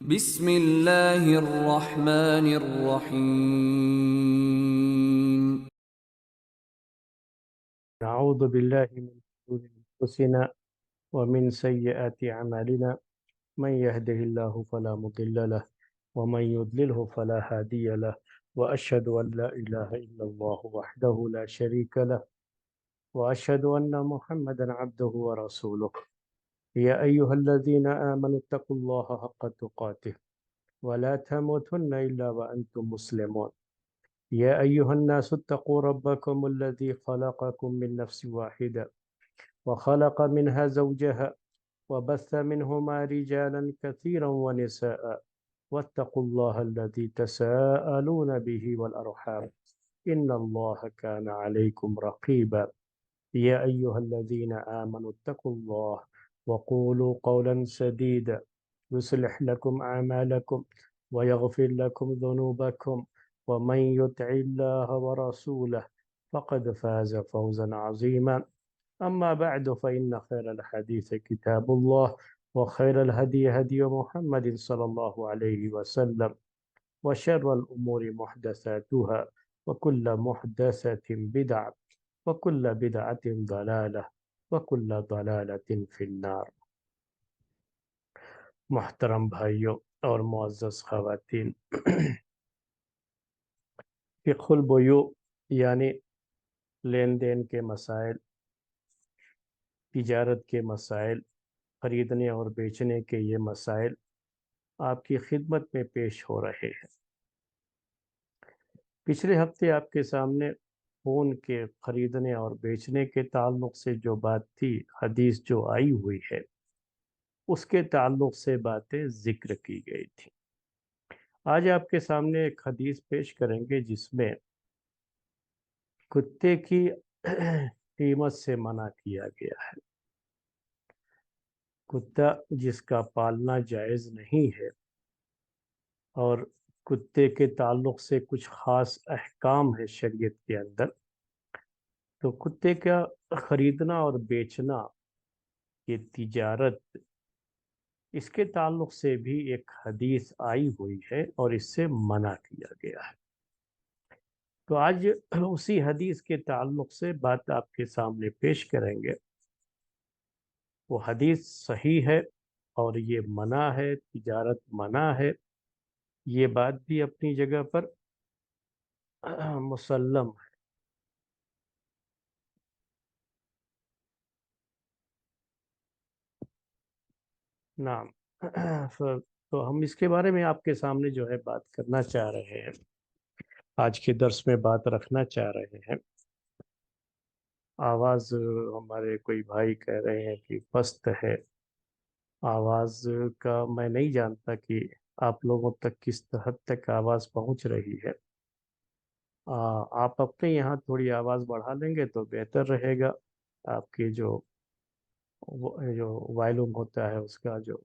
بسم اللہ الرحمن الرحیم. نعوذ باللہ من شرور انفسنا ومن سیئات اعمالنا من يهده الله فلا مضل له ومن يضلله فلا هادي له واشهد ان لا اله الا الله وحده لا شريك له واشهد ان محمدا عبده ورسوله يا ايها الذين امنوا اتقوا الله حق تقاته ولا تموتن الا وانتم مسلمون يا ايها الناس اتقوا ربكم الذي خلقكم من نفس واحده وخلق منها زوجها وبث منهما رجالا كثيرا ونساء واتقوا الله الذي تساءلون به والأرحام إن الله كان عليكم رقيبا يا أيها الذين آمنوا اتقوا الله وقولوا قولا سديدا يصلح لكم أعمالكم ويغفر لكم ذنوبكم ومن يطع الله ورسوله فقد فاز فوزا عظيما أما بعد فإن خير الحديث كتاب الله وخير الهدي هدي محمد صلى الله عليه وسلم وشر الأمور محدثاتها وكل محدثة بدعة وكل بدعة ضلالة وكل ضلالة في النار. محترم بھائیوں اور معزز خواتین، فقہ البیوع یعنی لین دین کے مسائل، تجارت کے مسائل، خریدنے اور بیچنے کے یہ مسائل آپ کی خدمت میں پیش ہو رہے ہیں۔ پچھلے ہفتے آپ کے سامنے فون کے خریدنے اور بیچنے کے تعلق سے جو بات تھی، حدیث جو آئی ہوئی ہے، اس کے تعلق سے باتیں ذکر کی گئی تھی۔ آج آپ کے سامنے ایک حدیث پیش کریں گے جس میں کتے کی قیمت سے منع کیا گیا ہے۔ کتا جس کا پالنا جائز نہیں ہے، اور کتے کے تعلق سے کچھ خاص احکام ہے شریعت کے اندر، تو کتے کا خریدنا اور بیچنا، یہ تجارت، اس کے تعلق سے بھی ایک حدیث آئی ہوئی ہے اور اس سے منع کیا گیا ہے۔ تو آج اسی حدیث کے تعلق سے بات آپ کے سامنے پیش کریں گے۔ وہ حدیث صحیح ہے اور یہ منع ہے، تجارت منع ہے، یہ بات بھی اپنی جگہ پر مسلم ہے۔ نعم، تو ہم اس کے بارے میں آپ کے سامنے جو ہے بات کرنا چاہ رہے ہیں، آج کے درس میں بات رکھنا چاہ رہے ہیں۔ آواز ہمارے کوئی بھائی کہہ رہے ہیں کہ پست ہے، آواز کا میں نہیں جانتا کہ آپ لوگوں تک کس حد تک آواز پہنچ رہی ہے۔ آپ اپنے یہاں تھوڑی آواز بڑھا لیں گے تو بہتر رہے گا۔ آپ کے جو وائلوم ہوتا ہے اس کا جو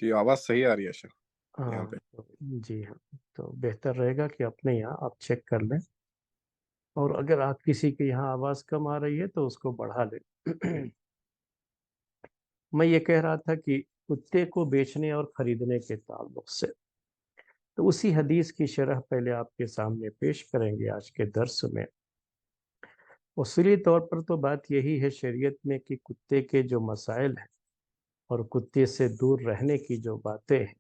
جی آواز صحیح آ رہی ہے شیخ یہاں پہ؟ جی ہاں، تو بہتر رہے گا کہ اپنے یہاں آپ چیک کر لیں، اور اگر آپ کسی کے یہاں آواز کم آ رہی ہے تو اس کو بڑھا لیں۔ میں یہ کہہ رہا تھا کہ کتے کو بیچنے اور خریدنے کے تعلق سے تو اسی حدیث کی شرح پہلے آپ کے سامنے پیش کریں گے آج کے درس میں۔ اصولی طور پر تو بات یہی ہے شریعت میں کہ کتے کے جو مسائل ہیں اور کتے سے دور رہنے کی جو باتیں ہیں،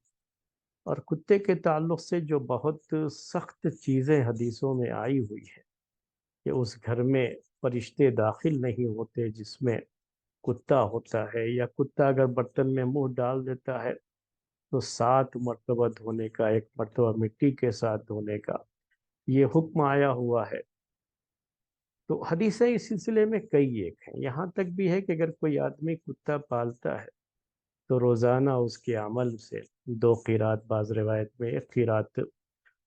اور کتے کے تعلق سے جو بہت سخت چیزیں حدیثوں میں آئی ہوئی ہیں کہ اس گھر میں فرشتے داخل نہیں ہوتے جس میں کتا ہوتا ہے، یا کتا اگر برتن میں منہ ڈال دیتا ہے تو 7 مرتبہ دھونے کا، 1 مرتبہ مٹی کے ساتھ دھونے کا یہ حکم آیا ہوا ہے۔ تو حدیثیں اس سلسلے میں کئی ایک ہیں، یہاں تک بھی ہے کہ اگر کوئی آدمی کتا پالتا ہے تو روزانہ اس کے عمل سے 2 قیرات، بعض روایت میں 1 قیرات،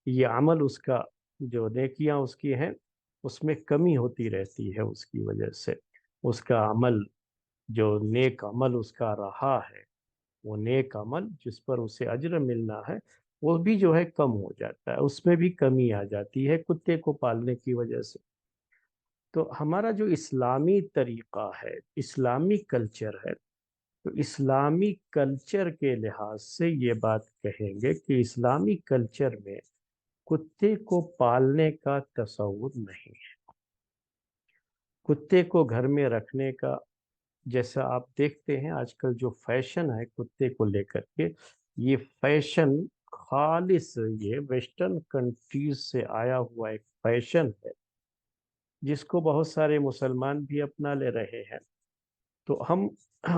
یہ عمل اس کا جو نیکیاں اس کی ہیں اس میں کمی ہوتی رہتی ہے۔ اس کی وجہ سے اس کا عمل، جو نیک عمل اس کا رہا ہے، وہ نیک عمل جس پر اسے اجر ملنا ہے، وہ بھی جو ہے کم ہو جاتا ہے، اس میں بھی کمی آ جاتی ہے کتے کو پالنے کی وجہ سے۔ تو ہمارا جو اسلامی طریقہ ہے، اسلامی کلچر ہے، تو اسلامی کلچر کے لحاظ سے یہ بات کہیں گے کہ اسلامی کلچر میں کتے کو پالنے کا تصور نہیں ہے، کتے کو گھر میں رکھنے کا، جیسا آپ دیکھتے ہیں آج کل جو فیشن ہے کتے کو لے کر کے، یہ فیشن خالص یہ ویسٹرن کنٹریز سے آیا ہوا ایک فیشن ہے جس کو بہت سارے مسلمان بھی اپنا لے رہے ہیں۔ تو ہم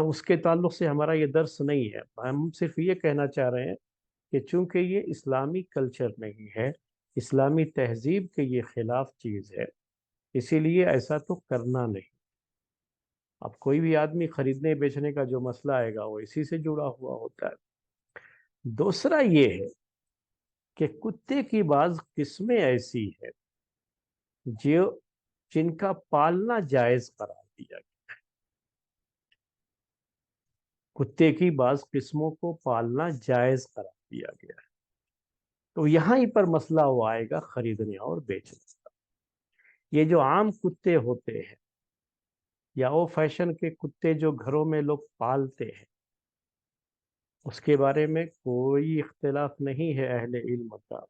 اس کے تعلق سے ہمارا یہ درس نہیں ہے، ہم صرف یہ کہنا چاہ رہے ہیں کہ چونکہ یہ اسلامی کلچر نہیں ہے، اسلامی تہذیب کے یہ خلاف چیز ہے، اسی لیے ایسا تو کرنا نہیں۔ اب کوئی بھی آدمی خریدنے بیچنے کا جو مسئلہ آئے گا وہ اسی سے جڑا ہوا ہوتا ہے۔ دوسرا یہ ہے کہ کتے کی بعض قسمیں ایسی ہے جو جن کا پالنا جائز قرار دیا گیا، کتے کی بعض قسموں کو پالنا جائز قرار دیا گیا ہے، تو یہاں ہی پر مسئلہ وہ آئے گا خریدنے اور بیچنے کا۔ یہ جو عام کتے ہوتے ہیں یا وہ فیشن کے کتے جو گھروں میں لوگ پالتے ہیں، اس کے بارے میں کوئی اختلاف نہیں ہے اہل علم کا،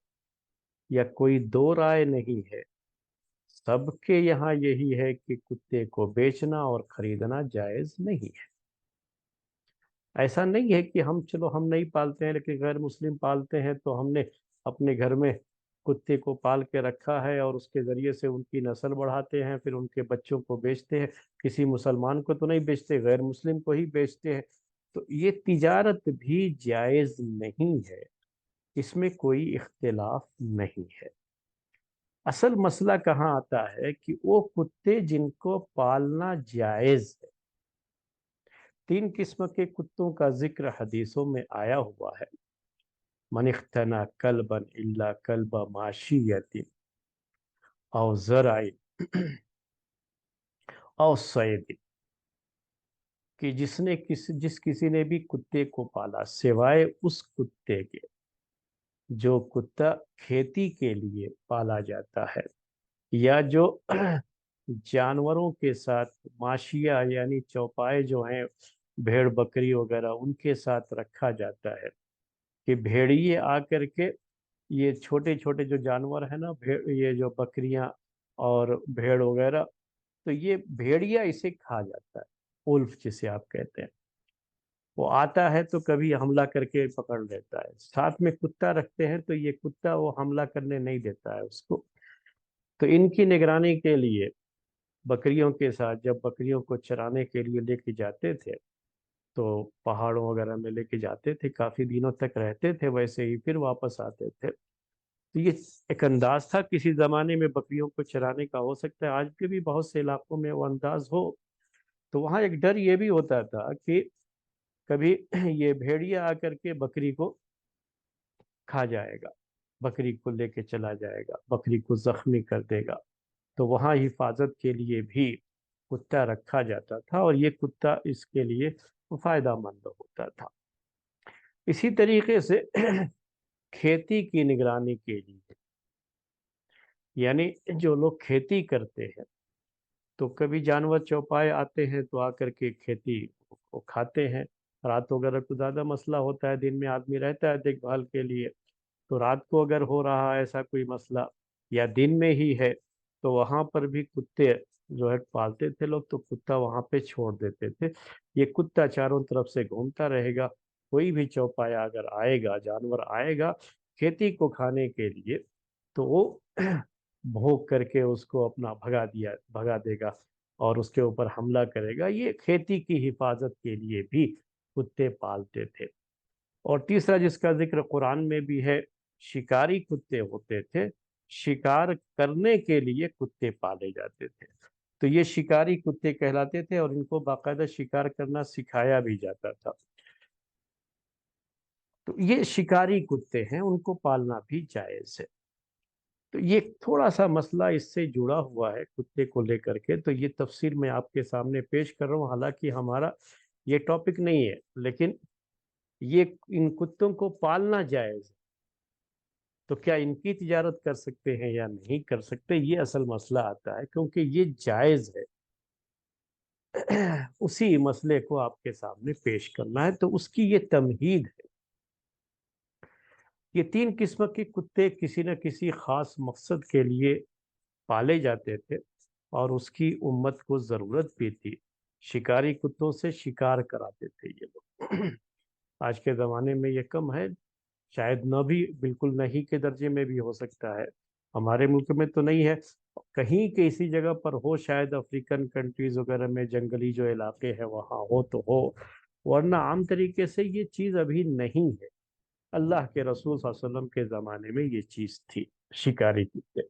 یا کوئی دو رائے نہیں ہے، سب کے یہاں یہی ہے کہ کتے کو بیچنا اور خریدنا جائز نہیں ہے۔ ایسا نہیں ہے کہ چلو ہم نہیں پالتے ہیں لیکن غیر مسلم پالتے ہیں تو ہم نے اپنے گھر میں کتے کو پال کے رکھا ہے اور اس کے ذریعے سے ان کی نسل بڑھاتے ہیں، پھر ان کے بچوں کو بیچتے ہیں، کسی مسلمان کو تو نہیں بیچتے، غیر مسلم کو ہی بیچتے ہیں۔ تو یہ تجارت بھی جائز نہیں ہے، اس میں کوئی اختلاف نہیں ہے۔ اصل مسئلہ کہاں آتا ہے کہ وہ کتے جن کو پالنا جائز ہے، تین قسم کے کتوں کا ذکر حدیثوں میں آیا ہوا ہے۔ من اختنا کلبا الا کلب ماشیت او زرع او صید، کہ جس کسی نے بھی کتے کو پالا سوائے اس کتے کے جو کتا کھیتی کے لیے پالا جاتا ہے، یا جو جانوروں کے ساتھ ماشیہ یعنی چوپائے جو ہیں بھیڑ بکری وغیرہ ان کے ساتھ رکھا جاتا ہے، کہ بھیڑیے آ کر کے یہ چھوٹے چھوٹے جو جانور ہیں نا، یہ جو بکریاں اور بھیڑ وغیرہ، تو یہ بھیڑیا اسے کھا جاتا ہے، اولف جسے آپ کہتے ہیں۔ وہ آتا ہے تو کبھی حملہ کر کے پکڑ لیتا ہے، ساتھ میں کتا رکھتے ہیں تو یہ کتا وہ حملہ کرنے نہیں دیتا ہے اس کو۔ تو ان کی نگرانی کے لیے بکریوں کے ساتھ جب بکریوں کو چرانے کے لیے لے کے جاتے تھے تو پہاڑوں وغیرہ میں لے کے جاتے تھے، کافی دنوں تک رہتے تھے، ویسے ہی پھر واپس آتے تھے۔ تو یہ ایک انداز تھا کسی زمانے میں بکریوں کو چرانے کا، ہو سکتا ہے آج کے بھی بہت سے علاقوں میں وہ انداز ہو۔ تو وہاں ایک ڈر یہ بھی ہوتا تھا کہ کبھی یہ بھیڑیا آ کر کے بکری کو کھا جائے گا، بکری کو لے کے چلا جائے گا، بکری کو زخمی کر دے گا، تو وہاں حفاظت کے لیے بھی کتا رکھا جاتا تھا، اور یہ کتا اس کے لیے فائدہ مند ہوتا تھا۔ اسی طریقے سے کھیتی کی نگرانی کے لیے، یعنی جو لوگ کھیتی کرتے ہیں تو کبھی جانور چوپائے آتے ہیں تو آ کر کے کھیتی کو کھاتے ہیں، رات وغیرہ کو زیادہ مسئلہ ہوتا ہے، دن میں آدمی رہتا ہے دیکھ بھال کے لیے، تو رات کو اگر ہو رہا ہے ایسا کوئی مسئلہ یا دن میں ہی ہے تو وہاں پر بھی کتے جو ہے پالتے تھے لوگ، تو کتا وہاں پہ چھوڑ دیتے تھے، یہ کتا چاروں طرف سے گھومتا رہے گا، کوئی بھی چوپایا اگر آئے گا، جانور آئے گا کھیتی کو کھانے کے لیے، تو وہ بھونک کر کے اس کو اپنا بھگا دے گا اور اس کے اوپر حملہ کرے گا۔ یہ کھیتی کی حفاظت کے لیے بھی کتے پالتے تھے۔ اور تیسرا جس کا ذکر قرآن میں بھی ہے، شکاری کتے ہوتے تھے، شکار کرنے کے لیے کتے پالے جاتے تھے، تو یہ شکاری کتے کہلاتے تھے اور ان کو باقاعدہ شکار کرنا سکھایا بھی جاتا تھا۔ تو یہ شکاری کتے ہیں، ان کو پالنا بھی جائز ہے۔ تو یہ تھوڑا سا مسئلہ اس سے جڑا ہوا ہے کتے کو لے کر کے، تو یہ تفصیل میں آپ کے سامنے پیش کر رہا ہوں، حالانکہ ہمارا یہ ٹاپک نہیں ہے، لیکن یہ ان کتوں کو پالنا جائز ہے، تو کیا ان کی تجارت کر سکتے ہیں یا نہیں کر سکتے، یہ اصل مسئلہ آتا ہے، کیونکہ یہ جائز ہے۔ اسی مسئلے کو آپ کے سامنے پیش کرنا ہے۔ تو اس کی یہ تمہید ہے۔ یہ 3 قسم کے کتے کسی نہ کسی خاص مقصد کے لیے پالے جاتے تھے، اور اس کی امت کو ضرورت بھی تھی۔ شکاری کتوں سے شکار کراتے تھے یہ لوگ۔ آج کے زمانے میں یہ کم ہے، شاید نہ بھی، بالکل نہیں کے درجے میں بھی ہو سکتا ہے۔ ہمارے ملک میں تو نہیں ہے، کہیں کسی جگہ پر ہو، شاید افریقن کنٹریز وغیرہ میں جنگلی جو علاقے ہیں وہاں ہو تو ہو، ورنہ عام طریقے سے یہ چیز ابھی نہیں ہے۔ اللہ کے رسول صلی اللہ علیہ وسلم کے زمانے میں یہ چیز تھی، شکاری کتے،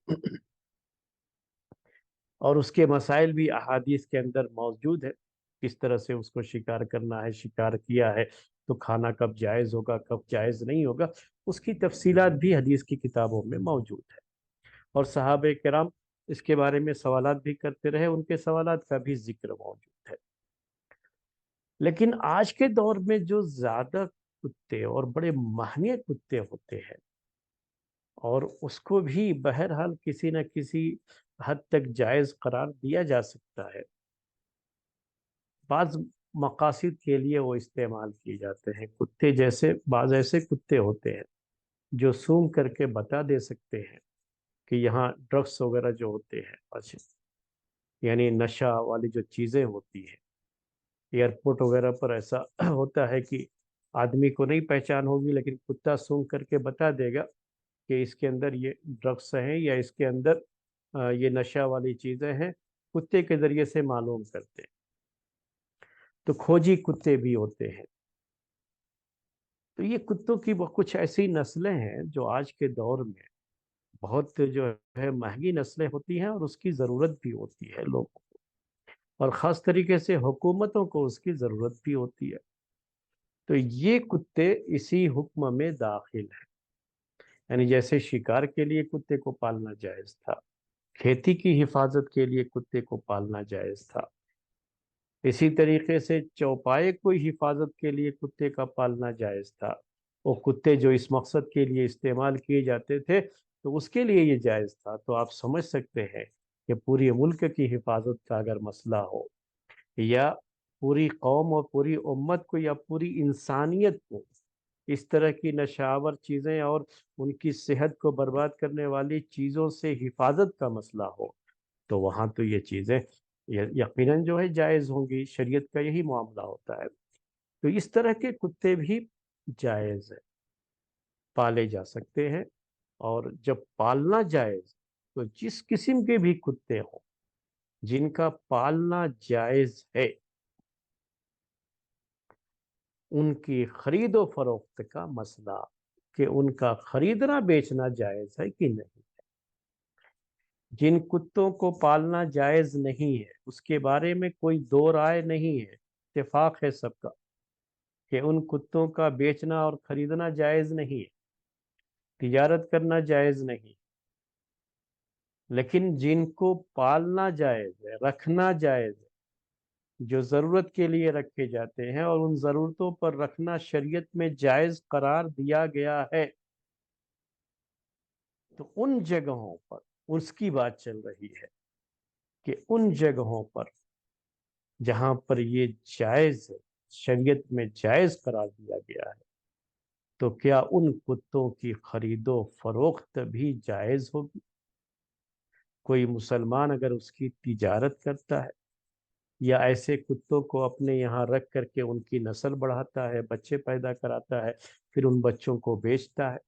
اور اس کے مسائل بھی احادیث کے اندر موجود ہے، کس طرح سے اس کو شکار کرنا ہے، شکار کیا ہے تو کھانا کب جائز ہوگا، کب جائز نہیں ہوگا، اس کی تفصیلات بھی حدیث کی کتابوں میں موجود ہے۔ اور صحابہ کرام اس کے بارے میں سوالات بھی کرتے رہے، ان کے سوالات کا بھی ذکر موجود ہے۔ لیکن آج کے دور میں جو زیادہ کتے اور بڑے مہنگے کتے ہوتے ہیں، اور اس کو بھی بہرحال کسی نہ کسی حد تک جائز قرار دیا جا سکتا ہے، بعض مقاصد کے لیے وہ استعمال کیے جاتے ہیں۔ کتے جیسے بعض ایسے کتے ہوتے ہیں جو سونگ کر کے بتا دے سکتے ہیں کہ یہاں ڈرگس وغیرہ جو ہوتے ہیں، اچھا، یعنی نشہ والی جو چیزیں ہوتی ہیں، ایئرپورٹ وغیرہ پر ایسا ہوتا ہے کہ آدمی کو نہیں پہچان ہوگی، لیکن کتا سونگ کر کے بتا دے گا کہ اس کے اندر یہ ڈرگس ہیں یا اس کے اندر یہ نشہ والی چیزیں ہیں، کتے کے ذریعے سے معلوم کرتے ہیں۔ تو کھوجی کتے بھی ہوتے ہیں۔ تو یہ کتوں کی کچھ ایسی نسلیں ہیں جو آج کے دور میں بہت جو ہے مہنگی نسلیں ہوتی ہیں، اور اس کی ضرورت بھی ہوتی ہے لوگوں کو، اور خاص طریقے سے حکومتوں کو اس کی ضرورت بھی ہوتی ہے۔ تو یہ کتے اسی حکم میں داخل ہیں، یعنی جیسے شکار کے لیے کتے کو پالنا جائز تھا، کھیتی کی حفاظت کے لیے کتے کو پالنا جائز تھا، اسی طریقے سے چوپائے کو حفاظت کے لیے کتے کا پالنا جائز تھا۔ وہ کتے جو اس مقصد کے لیے استعمال کیے جاتے تھے تو اس کے لیے یہ جائز تھا۔ تو آپ سمجھ سکتے ہیں کہ پوری ملک کی حفاظت کا اگر مسئلہ ہو، یا پوری قوم اور پوری امت کو یا پوری انسانیت کو اس طرح کی نشاور چیزیں اور ان کی صحت کو برباد کرنے والی چیزوں سے حفاظت کا مسئلہ ہو، تو وہاں تو یہ چیزیں یقیناً جو ہے جائز ہوں گی۔ شریعت کا یہی معاملہ ہوتا ہے۔ تو اس طرح کے کتے بھی جائز ہے، پالے جا سکتے ہیں۔ اور جب پالنا جائز، تو جس قسم کے بھی کتے ہوں جن کا پالنا جائز ہے، ان کی خرید و فروخت کا مسئلہ کہ ان کا خریدنا بیچنا جائز ہے کہ نہیں، جن کتوں کو پالنا جائز نہیں ہے اس کے بارے میں کوئی دو رائے نہیں ہے، اتفاق ہے سب کا کہ ان کتوں کا بیچنا اور خریدنا جائز نہیں ہے، تجارت کرنا جائز نہیں۔ لیکن جن کو پالنا جائز ہے، رکھنا جائز ہے، جو ضرورت کے لیے رکھے جاتے ہیں اور ان ضرورتوں پر رکھنا شریعت میں جائز قرار دیا گیا ہے، تو ان جگہوں پر اس کی بات چل رہی ہے کہ ان جگہوں پر جہاں پر یہ جائز ہے، شریعت میں جائز قرار دیا گیا ہے، تو کیا ان کتوں کی خرید و فروخت بھی جائز ہوگی؟ کوئی مسلمان اگر اس کی تجارت کرتا ہے یا ایسے کتوں کو اپنے یہاں رکھ کر کے ان کی نسل بڑھاتا ہے، بچے پیدا کراتا ہے، پھر ان بچوں کو بیچتا ہے،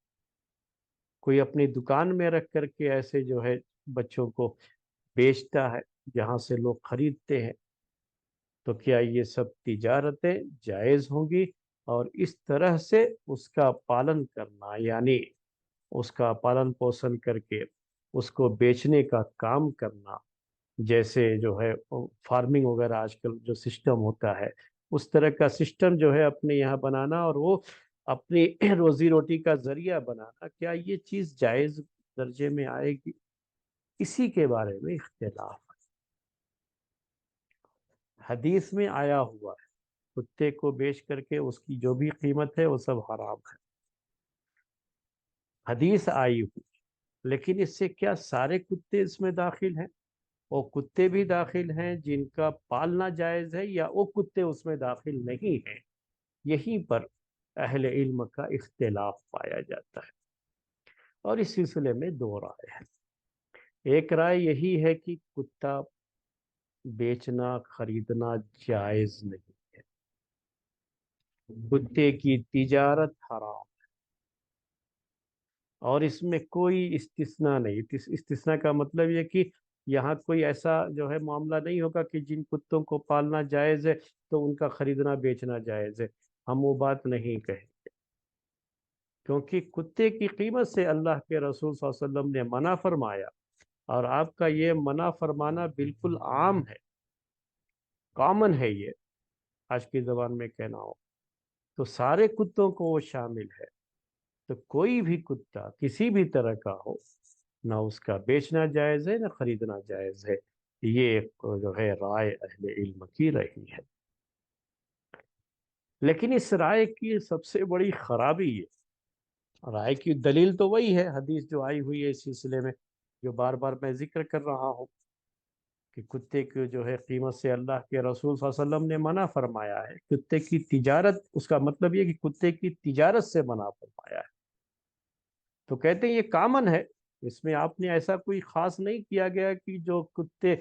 کوئی اپنی دکان میں رکھ کر کے ایسے جو ہے بچوں کو بیچتا ہے جہاں سے لوگ خریدتے ہیں، تو کیا یہ سب تجارتیں جائز ہوں گی؟ اور اس طرح سے اس کا پالن کرنا، یعنی اس کا پالن پوشن کر کے اس کو بیچنے کا کام کرنا، جیسے جو ہے فارمنگ وغیرہ آج کل جو سسٹم ہوتا ہے، اس طرح کا سسٹم جو ہے اپنے یہاں بنانا اور وہ اپنی روزی روٹی کا ذریعہ بنانا، کیا یہ چیز جائز درجے میں آئے گی؟ اسی کے بارے میں اختلاف ہے۔ حدیث میں آیا ہوا ہے کتے کو بیچ کر کے اس کی جو بھی قیمت ہے وہ سب حرام ہے، حدیث آئی ہوئی، لیکن اس سے کیا سارے کتے اس میں داخل ہیں؟ وہ کتے بھی داخل ہیں جن کا پالنا جائز ہے، یا وہ کتے اس میں داخل نہیں ہیں؟ یہیں پر اہل علم کا اختلاف پایا جاتا ہے، اور اس سلسلے میں دو رائے ہیں۔ ایک رائے یہی ہے کہ کتا بیچنا خریدنا جائز نہیں ہے، کتے کی تجارت حرام، اور اس میں کوئی استثناء نہیں۔ استثناء کا مطلب یہ کہ یہاں کوئی ایسا جو ہے معاملہ نہیں ہوگا کہ جن کتوں کو پالنا جائز ہے تو ان کا خریدنا بیچنا جائز ہے، ہم وہ بات نہیں کہیں گے، کیونکہ کتے کی قیمت سے اللہ کے رسول صلی اللہ علیہ وسلم نے منع فرمایا، اور آپ کا یہ منع فرمانا بالکل عام ہے، کامن ہے، یہ آج کی زبان میں کہنا ہو تو سارے کتوں کو وہ شامل ہے۔ تو کوئی بھی کتا کسی بھی طرح کا ہو، نہ اس کا بیچنا جائز ہے نہ خریدنا جائز ہے، یہ ایک جو ہے رائے اہل علم کی رہی ہے۔ لیکن اس رائے کی سب سے بڑی خرابی یہ، رائے کی دلیل تو وہی ہے حدیث جو آئی ہوئی ہے اس سلسلے میں، جو بار بار میں ذکر کر رہا ہوں، کہ کتے کی جو ہے قیمت سے اللہ کے رسول صلی اللہ علیہ وسلم نے منع فرمایا ہے، کتے کی تجارت، اس کا مطلب یہ کہ کتے کی تجارت سے منع فرمایا ہے۔ تو کہتے ہیں یہ کامن ہے، اس میں آپ نے ایسا کوئی خاص نہیں کیا گیا کہ جو کتے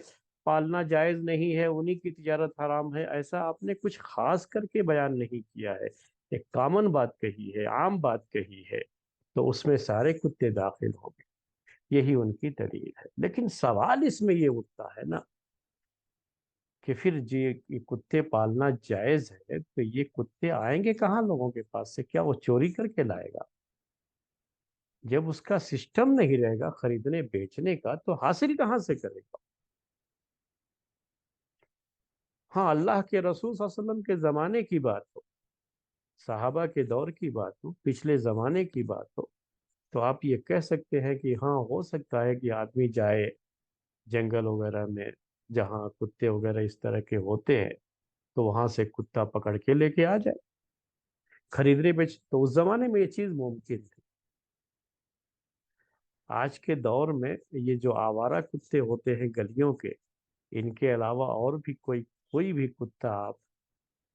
پالنا جائز نہیں ہے انہی کی تجارت حرام ہے، ایسا آپ نے کچھ خاص کر کے بیان نہیں کیا ہے، ایک کامن بات کہی ہے، عام بات کہی ہے، تو اس میں سارے کتے داخل ہو گئے، یہی ان کی دلیل ہے۔ لیکن سوال اس میں یہ اٹھتا ہے نا کہ پھر جی یہ کتے پالنا جائز ہے تو یہ کتے آئیں گے کہاں لوگوں کے پاس سے؟ کیا وہ چوری کر کے لائے گا؟ جب اس کا سسٹم نہیں رہے گا خریدنے بیچنے کا تو حاصل کہاں سے کرے گا؟ ہاں، اللہ کے رسول صلی اللہ علیہ وسلم کے زمانے کی بات ہو، صحابہ کے دور کی بات ہو، پچھلے زمانے کی بات ہو، تو آپ یہ کہہ سکتے ہیں کہ ہاں ہو سکتا ہے کہ آدمی جائے جنگل وغیرہ میں جہاں کتے وغیرہ اس طرح کے ہوتے ہیں، تو وہاں سے کتا پکڑ کے لے کے آ جائے خریدنے بیچ، تو اس زمانے میں یہ چیز ممکن تھی۔ آج کے دور میں یہ جو آوارہ کتے ہوتے ہیں گلیوں کے، ان کے علاوہ اور بھی کوئی بھی کتا آپ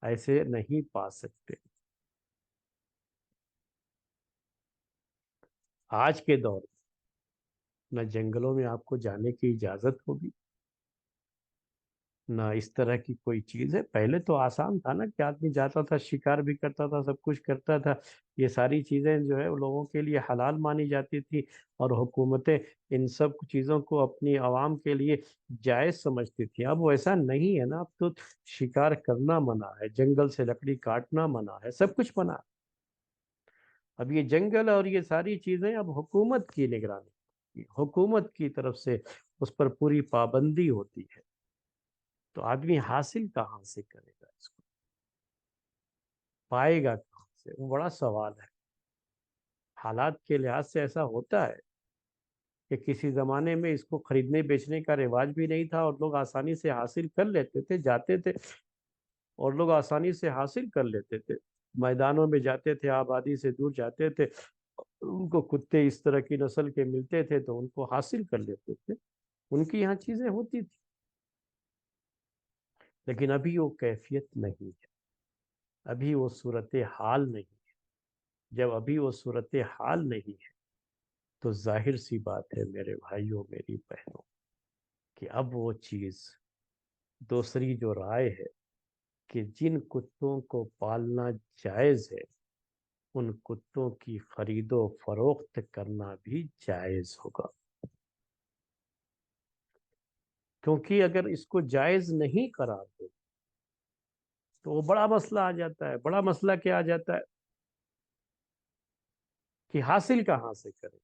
ایسے نہیں پا سکتے۔ آج کے دور میں نہ جنگلوں میں آپ کو جانے کی اجازت ہوگی، نہ اس طرح کی کوئی چیز ہے۔ پہلے تو آسان تھا نا کہ آدمی جاتا تھا، شکار بھی کرتا تھا، سب کچھ کرتا تھا، یہ ساری چیزیں جو ہے لوگوں کے لیے حلال مانی جاتی تھی، اور حکومتیں ان سب چیزوں کو اپنی عوام کے لیے جائز سمجھتی تھی۔ اب وہ ایسا نہیں ہے نا، اب تو شکار کرنا منع ہے، جنگل سے لکڑی کاٹنا منع ہے، سب کچھ منع ہے۔ اب یہ جنگل اور یہ ساری چیزیں اب حکومت کی نگرانی، حکومت کی طرف سے اس پر پوری پابندی ہوتی ہے، تو آدمی حاصل کہاں سے کرے گا اس کو؟ پائے گا کہاں سے؟ وہ بڑا سوال ہے۔ حالات کے لحاظ سے ایسا ہوتا ہے کہ کسی زمانے میں اس کو خریدنے بیچنے کا رواج بھی نہیں تھا، اور لوگ آسانی سے حاصل کر لیتے تھے، جاتے تھے اور لوگ آسانی سے حاصل کر لیتے تھے، میدانوں میں جاتے تھے، آبادی سے دور جاتے تھے، ان کو کتے اس طرح کی نسل کے ملتے تھے تو ان کو حاصل کر لیتے تھے، ان کی یہاں چیزیں ہوتی تھی۔ لیکن ابھی وہ کیفیت نہیں ہے، ابھی وہ صورتحال نہیں ہے۔ جب ابھی وہ صورتحال نہیں ہے تو ظاہر سی بات ہے میرے بھائیوں میری بہنوں، کہ اب وہ چیز دوسری جو رائے ہے کہ جن کتوں کو پالنا جائز ہے ان کتوں کی خرید و فروخت کرنا بھی جائز ہوگا، کیونکہ اگر اس کو جائز نہیں قرار دو تو وہ بڑا مسئلہ آ جاتا ہے۔ بڑا مسئلہ کیا آ جاتا ہے کہ حاصل کہاں سے کریں؟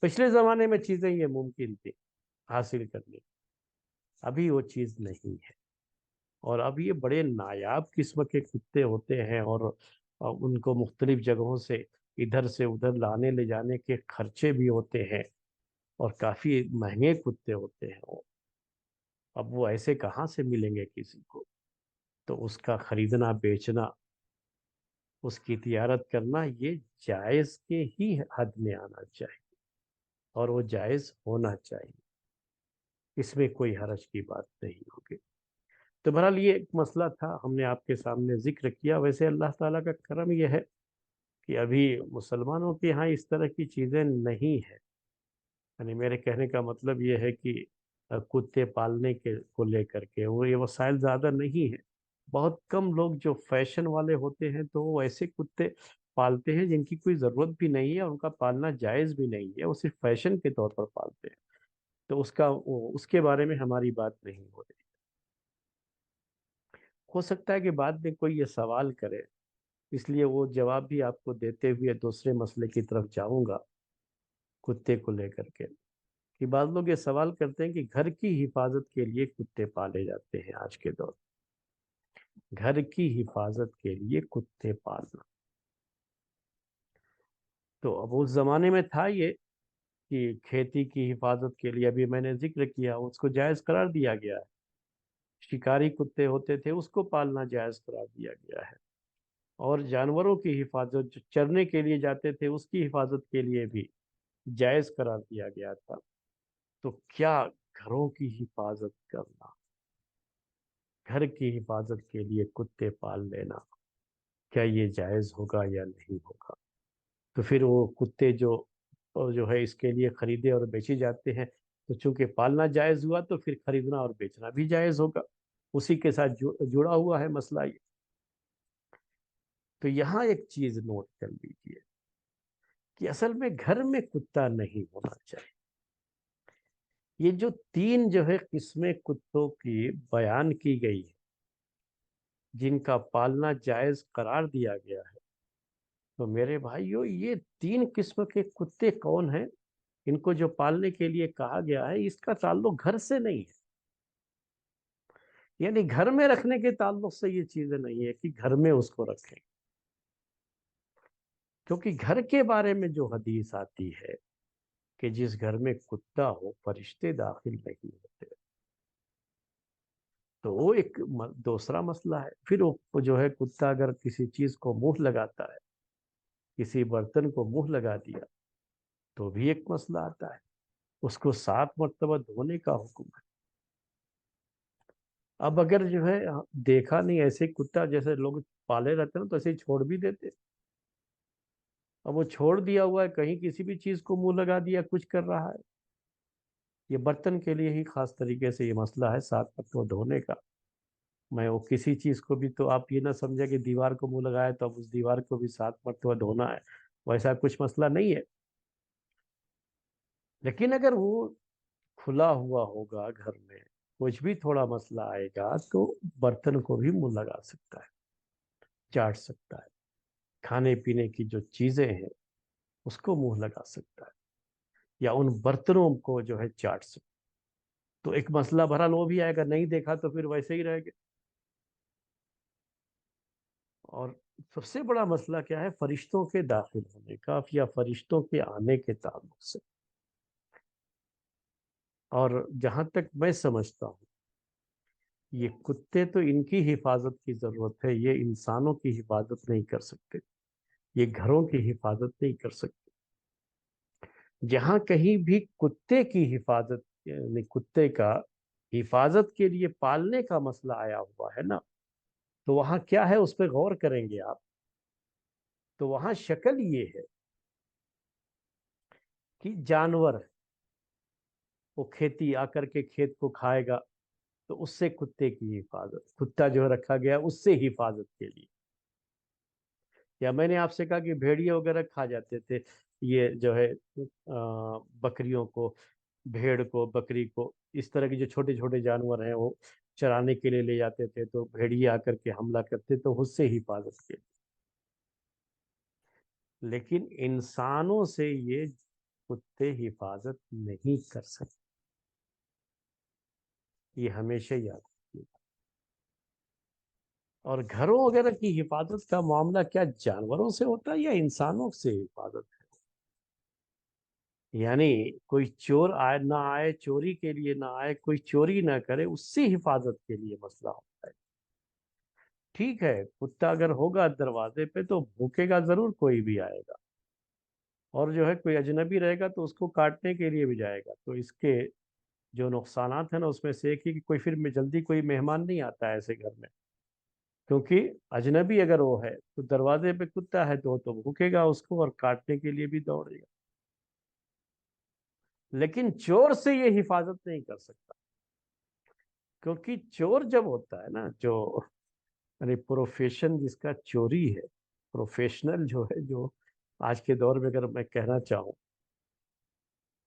پچھلے زمانے میں چیزیں یہ ممکن تھی حاصل کرنی، ابھی وہ چیز نہیں ہے، اور اب یہ بڑے نایاب قسم کے کتے ہوتے ہیں، اور ان کو مختلف جگہوں سے ادھر سے ادھر لانے لے جانے کے خرچے بھی ہوتے ہیں، اور کافی مہنگے کتے ہوتے ہیں وہ۔ اب وہ ایسے کہاں سے ملیں گے کسی کو؟ تو اس کا خریدنا بیچنا، اس کی تجارت کرنا، یہ جائز کے ہی حد میں آنا چاہیے۔ اور وہ جائز ہونا چاہیے، اس میں کوئی حرج کی بات نہیں ہوگی۔ تو بہرحال یہ ایک مسئلہ تھا، ہم نے آپ کے سامنے ذکر کیا۔ ویسے اللہ تعالیٰ کا کرم یہ ہے کہ ابھی مسلمانوں کے ہاں اس طرح کی چیزیں نہیں ہیں۔ یعنی میرے کہنے کا مطلب یہ ہے کہ کتے پالنے کے کو لے کر کے وہ یہ وسائل زیادہ نہیں ہیں۔ بہت کم لوگ جو فیشن والے ہوتے ہیں تو وہ ایسے کتے پالتے ہیں جن کی کوئی ضرورت بھی نہیں ہے، اور ان کا پالنا جائز بھی نہیں ہے، وہ صرف فیشن کے طور پر پالتے ہیں۔ تو اس کے بارے میں ہماری بات نہیں ہو رہی۔ ہو سکتا ہے کہ بعد میں کوئی یہ سوال کرے، اس لیے وہ جواب بھی آپ کو دیتے ہوئے دوسرے مسئلے کی طرف جاؤں گا کتے کو لے کر کے، کہ بعض لوگ یہ سوال کرتے ہیں کہ گھر کی حفاظت کے لیے کتے پالے جاتے ہیں آج کے دور میں، گھر کی حفاظت کے لیے کتے پالنا۔ تو اب اس زمانے میں تھا یہ کہ کھیتی کی حفاظت کے لیے، ابھی میں نے ذکر کیا، اس کو جائز قرار دیا گیا ہے۔ شکاری کتے ہوتے تھے، اس کو پالنا جائز قرار دیا گیا ہے۔ اور جانوروں کی حفاظت، جو چرنے کے لیے جاتے تھے، اس کی حفاظت کے لیے بھی جائز قرار دیا گیا تھا۔ تو کیا گھروں کی حفاظت کرنا، گھر کی حفاظت کے لیے کتے پال لینا، کیا یہ جائز ہوگا یا نہیں ہوگا؟ تو پھر وہ کتے جو ہے اس کے لیے خریدے اور بیچے جاتے ہیں، تو چونکہ پالنا جائز ہوا تو پھر خریدنا اور بیچنا بھی جائز ہوگا، اسی کے ساتھ جڑا ہوا ہے مسئلہ یہ۔ تو یہاں ایک چیز نوٹ کر لیجیے کہ اصل میں گھر میں کتا نہیں ہونا چاہیے۔ یہ جو تین جو ہے قسمیں کتوں کی بیان کی گئی ہے، جن کا پالنا جائز قرار دیا گیا ہے، تو میرے بھائیوں یہ تین قسم کے کتے کون ہیں؟ ان کو جو پالنے کے لیے کہا گیا ہے، اس کا تعلق گھر سے نہیں ہے، یعنی گھر میں رکھنے کے تعلق سے یہ چیزیں نہیں ہے کہ گھر میں اس کو رکھیں، کیونکہ گھر کے بارے میں جو حدیث آتی ہے کہ جس گھر میں کتا ہو فرشتے داخل نہیں ہوتے، تو وہ ایک دوسرا مسئلہ ہے۔ پھر وہ جو ہے کتا اگر کسی چیز کو منہ لگاتا ہے، کسی برتن کو منہ لگا دیا، تو بھی ایک مسئلہ آتا ہے، اس کو 7 مرتبہ دھونے کا حکم ہے۔ اب اگر جو ہے دیکھا نہیں، ایسے کتا جیسے لوگ پالے رہتے ہیں تو ایسے ہی چھوڑ بھی دیتے، اب وہ چھوڑ دیا ہوا ہے، کہیں کسی بھی چیز کو منہ لگا دیا، کچھ کر رہا ہے۔ یہ برتن کے لیے ہی خاص طریقے سے یہ مسئلہ ہے 7 مرتبہ دھونے کا۔ میں وہ کسی چیز کو بھی، تو آپ یہ نہ سمجھے کہ دیوار کو منہ لگایا تو اب اس دیوار کو بھی 7 مرتبہ دھونا ہے، ویسا کچھ مسئلہ نہیں ہے۔ لیکن اگر وہ کھلا ہوا ہوگا گھر میں، کچھ بھی تھوڑا مسئلہ آئے گا تو برتن کو بھی منہ لگا سکتا ہے، چاٹ سکتا ہے، کھانے پینے کی جو چیزیں ہیں اس کو منہ لگا سکتا ہے، یا ان برتنوں کو جو ہے چاٹ سکتا ہے۔ تو ایک مسئلہ بہرحال وہ بھی آئے گا، نہیں دیکھا تو پھر ویسے ہی رہے گا۔ اور سب سے بڑا مسئلہ کیا ہے؟ فرشتوں کے داخل ہونے کا یا فرشتوں کے آنے کے تعلق سے۔ اور جہاں تک میں سمجھتا ہوں، یہ کتے تو ان کی حفاظت کی ضرورت ہے، یہ انسانوں کی حفاظت نہیں کر سکتے، یہ گھروں کی حفاظت نہیں کر سکتے۔ جہاں کہیں بھی کتے کی حفاظت، یعنی کتے کا حفاظت کے لیے پالنے کا مسئلہ آیا ہوا ہے نا، تو وہاں کیا ہے اس پہ غور کریں گے آپ، تو وہاں شکل یہ ہے کہ جانور ہے، وہ کھیتی آ کر کے کھیت کو کھائے گا، تو اس سے کتے کی حفاظت، کتا جو رکھا گیا اس سے حفاظت کے لیے۔ یا میں نے آپ سے کہا کہ بھیڑیے وغیرہ کھا جاتے تھے یہ جو ہے بکریوں کو، بھیڑ کو، بکری کو، اس طرح کے جو چھوٹے چھوٹے جانور ہیں وہ چرانے کے لیے لے جاتے تھے، تو بھیڑیے آ کر کے حملہ کرتے تو اس سے حفاظت کے لیے۔ لیکن انسانوں سے یہ کتے حفاظت نہیں کر سکتے، یہ ہمیشہ یاد رکھیے۔ اور گھروں وغیرہ کی حفاظت کا معاملہ کیا جانوروں سے ہوتا ہے یا انسانوں سے حفاظت ہے؟ یعنی کوئی چور آئے نہ آئے، چوری کے لیے نہ آئے، کوئی چوری نہ کرے، اس سے حفاظت کے لیے مسئلہ ہوتا ہے۔ ٹھیک ہے، کتا اگر ہوگا دروازے پہ تو بھوکے گا ضرور، کوئی بھی آئے گا، اور جو ہے کوئی اجنبی رہے گا تو اس کو کاٹنے کے لیے بھی جائے گا. تو اس کے جو نقصانات ہیں نا اس میں سے ایک ہی کہ کوئی پھر میں جلدی کوئی مہمان نہیں آتا ہے ایسے گھر میں. کیونکہ اجنبی اگر وہ ہے تو دروازے پہ کتا ہے تو بھوکے گا اس کو اور کاٹنے کے لیے بھی دوڑے گا. لیکن چور سے یہ حفاظت نہیں کر سکتا. کیونکہ چور جب ہوتا ہے نا جو یعنی پروفیشن جس کا چوری ہے، پروفیشنل جو ہے، جو آج کے دور میں اگر میں کہنا چاہوں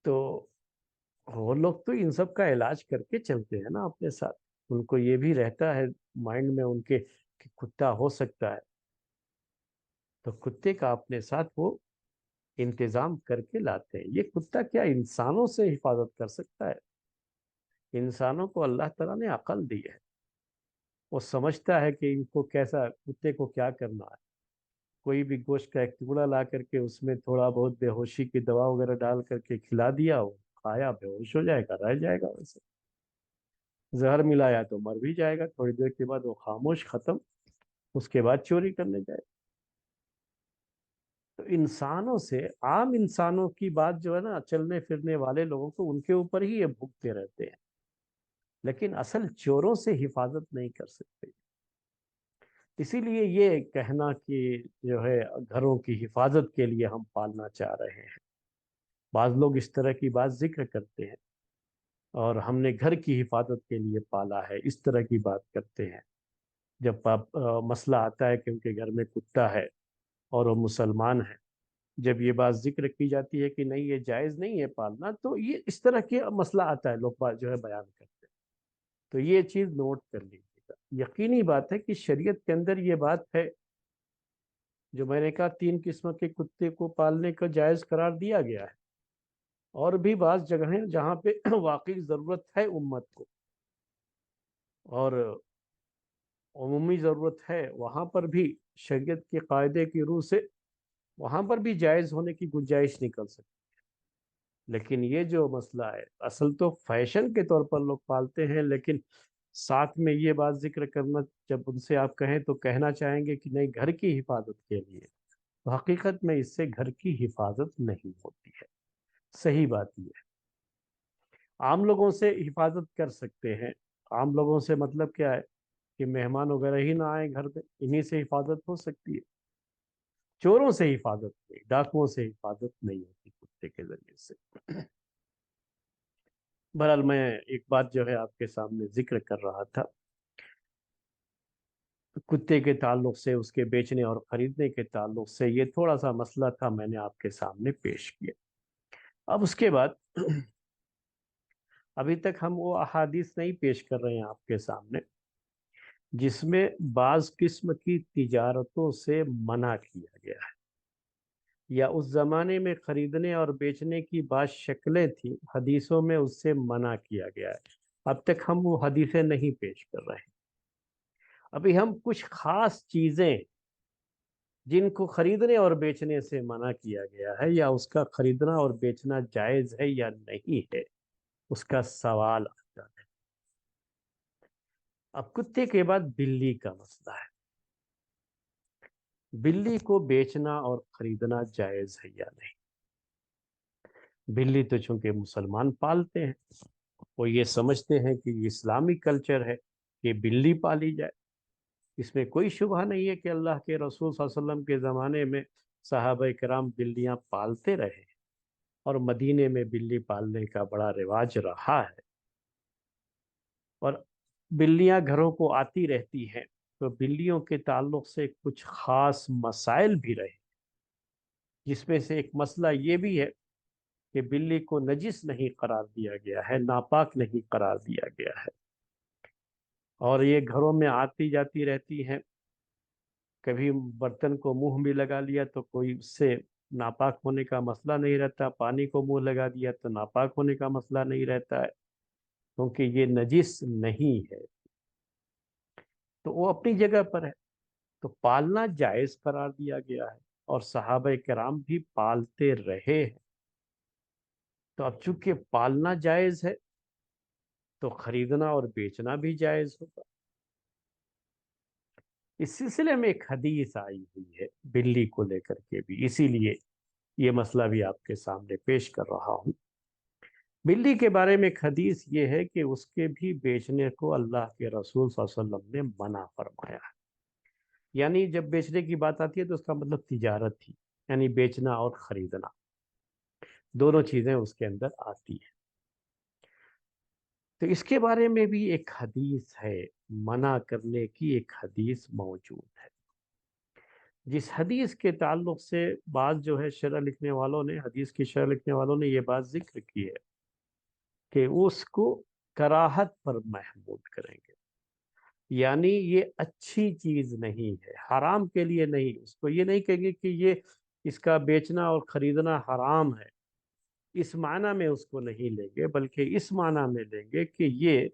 تو وہ لوگ تو ان سب کا علاج کر کے چلتے ہیں نا اپنے ساتھ. ان کو یہ بھی رہتا ہے مائنڈ میں ان کے کہ کتا ہو سکتا ہے، تو کتے کا اپنے ساتھ وہ انتظام کر کے لاتے ہیں. یہ کتا کیا انسانوں سے حفاظت کر سکتا ہے؟ انسانوں کو اللہ تعالیٰ نے عقل دی ہے، وہ سمجھتا ہے کہ ان کو کیسا، کتے کو کیا کرنا ہے. کوئی بھی گوشت کا ایک ٹکڑا لا کر کے اس میں تھوڑا بہت بے ہوشی کی دوا وغیرہ ڈال کر کے کھلا دیا، وہ کھایا بے ہوش ہو جائے گا، رہ جائے گا. ویسے زہر ملایا تو مر بھی جائے گا، تھوڑی دیر کے بعد وہ خاموش، ختم. اس کے بعد چوری کرنے جائے. تو انسانوں سے، عام انسانوں کی بات جو ہے نا، چلنے پھرنے والے لوگوں کو ان کے اوپر ہی یہ بھوکتے رہتے ہیں، لیکن اصل چوروں سے حفاظت نہیں کر سکتے. اسی لیے یہ کہنا کہ جو ہے گھروں کی حفاظت کے لیے ہم پالنا چاہ رہے ہیں. بعض لوگ اس طرح کی بات ذکر کرتے ہیں اور ہم نے گھر کی حفاظت کے لیے پالا ہے، اس طرح کی بات کرتے ہیں. جب مسئلہ آتا ہے کہ ان کے گھر میں کتا ہے اور وہ مسلمان ہے، جب یہ بات ذکر کی جاتی ہے کہ نہیں یہ جائز نہیں ہے پالنا، تو یہ اس طرح کے مسئلہ آتا ہے، لوگ جو ہے بیان کرتے ہیں. تو یہ چیز نوٹ کر لیجیے گا. یقینی بات ہے کہ شریعت کے اندر یہ بات ہے، جو میں نے کہا 3 قسم کے کتے کو پالنے کا جائز قرار دیا گیا ہے. اور بھی بعض جگہیں جہاں پہ واقعی ضرورت ہے امت کو اور عمومی ضرورت ہے، وہاں پر بھی شریعت کے قاعدے کی روح سے وہاں پر بھی جائز ہونے کی گنجائش نکل سکتی. لیکن یہ جو مسئلہ ہے، اصل تو فیشن کے طور پر لوگ پالتے ہیں، لیکن ساتھ میں یہ بات ذکر کرنا، جب ان سے آپ کہیں تو کہنا چاہیں گے کہ نہیں گھر کی حفاظت کے لیے، تو حقیقت میں اس سے گھر کی حفاظت نہیں ہوتی ہے. صحیح بات یہ ہے. عام لوگوں سے حفاظت کر سکتے ہیں. عام لوگوں سے مطلب کیا ہے کہ مہمان وغیرہ ہی نہ آئے گھر پہ، انہی سے حفاظت ہو سکتی ہے. چوروں سے حفاظت نہیں، ڈاکوؤں سے حفاظت نہیں ہوتی کتے کے ذریعے سے. بہرحال میں ایک بات جو ہے آپ کے سامنے ذکر کر رہا تھا، کتے کے تعلق سے، اس کے بیچنے اور خریدنے کے تعلق سے یہ تھوڑا سا مسئلہ تھا، میں نے آپ کے سامنے پیش کیا. اب اس کے بعد ابھی تک ہم وہ احادیث نہیں پیش کر رہے ہیں آپ کے سامنے جس میں بعض قسم کی تجارتوں سے منع کیا گیا ہے، یا اس زمانے میں خریدنے اور بیچنے کی بعض شکلیں تھیں، حدیثوں میں اس سے منع کیا گیا ہے. اب تک ہم وہ حدیثیں نہیں پیش کر رہے ہیں. ابھی ہم کچھ خاص چیزیں جن کو خریدنے اور بیچنے سے منع کیا گیا ہے، یا اس کا خریدنا اور بیچنا جائز ہے یا نہیں ہے، اس کا سوال آتا ہے. اب کتے کے بعد بلی کا مسئلہ ہے. بلی کو بیچنا اور خریدنا جائز ہے یا نہیں؟ بلی تو چونکہ مسلمان پالتے ہیں، وہ یہ سمجھتے ہیں کہ یہ اسلامی کلچر ہے کہ بلی پالی جائے. اس میں کوئی شبہ نہیں ہے کہ اللہ کے رسول صلی اللہ علیہ وسلم کے زمانے میں صحابہ کرام بلیاں پالتے رہے اور مدینے میں بلی پالنے کا بڑا رواج رہا ہے. اور بلیاں گھروں کو آتی رہتی ہیں، تو بلیوں کے تعلق سے کچھ خاص مسائل بھی رہے، جس میں سے ایک مسئلہ یہ بھی ہے کہ بلی کو نجس نہیں قرار دیا گیا ہے، ناپاک نہیں قرار دیا گیا ہے. اور یہ گھروں میں آتی جاتی رہتی ہیں، کبھی برتن کو منہ بھی لگا لیا تو کوئی اس سے ناپاک ہونے کا مسئلہ نہیں رہتا، پانی کو منہ لگا دیا تو ناپاک ہونے کا مسئلہ نہیں رہتا ہے، کیونکہ یہ نجس نہیں ہے. تو وہ اپنی جگہ پر ہے، تو پالنا جائز قرار دیا گیا ہے اور صحابہ کرام بھی پالتے رہے ہیں. تو اب چونکہ پالنا جائز ہے تو خریدنا اور بیچنا بھی جائز ہوگا. اس سلسلے میں ایک حدیث آئی ہوئی ہے بلی کو لے کر کے بھی، اسی لیے یہ مسئلہ بھی آپ کے سامنے پیش کر رہا ہوں۔ بلی کے بارے میں ایک حدیث یہ ہے کہ اس کے بھی بیچنے کو اللہ کے رسول صلی اللہ علیہ وسلم نے منع فرمایا ہے۔ یعنی جب بیچنے کی بات آتی ہے تو اس کا مطلب تجارت تھی، یعنی بیچنا اور خریدنا، دونوں چیزیں اس کے اندر آتی ہیں۔ تو اس کے بارے میں بھی ایک حدیث ہے، منع کرنے کی ایک حدیث موجود ہے، جس حدیث کے تعلق سے بعض جو ہے شرح لکھنے والوں نے، حدیث کی شرح لکھنے والوں نے یہ بات ذکر کی ہے کہ اس کو کراہت پر محمول کریں گے، یعنی یہ اچھی چیز نہیں ہے، حرام کے لیے نہیں، اس کو یہ نہیں کہیں گے کہ یہ اس کا بیچنا اور خریدنا حرام ہے، اس معنی میں اس کو نہیں لیں گے، بلکہ اس معنی میں لیں گے کہ یہ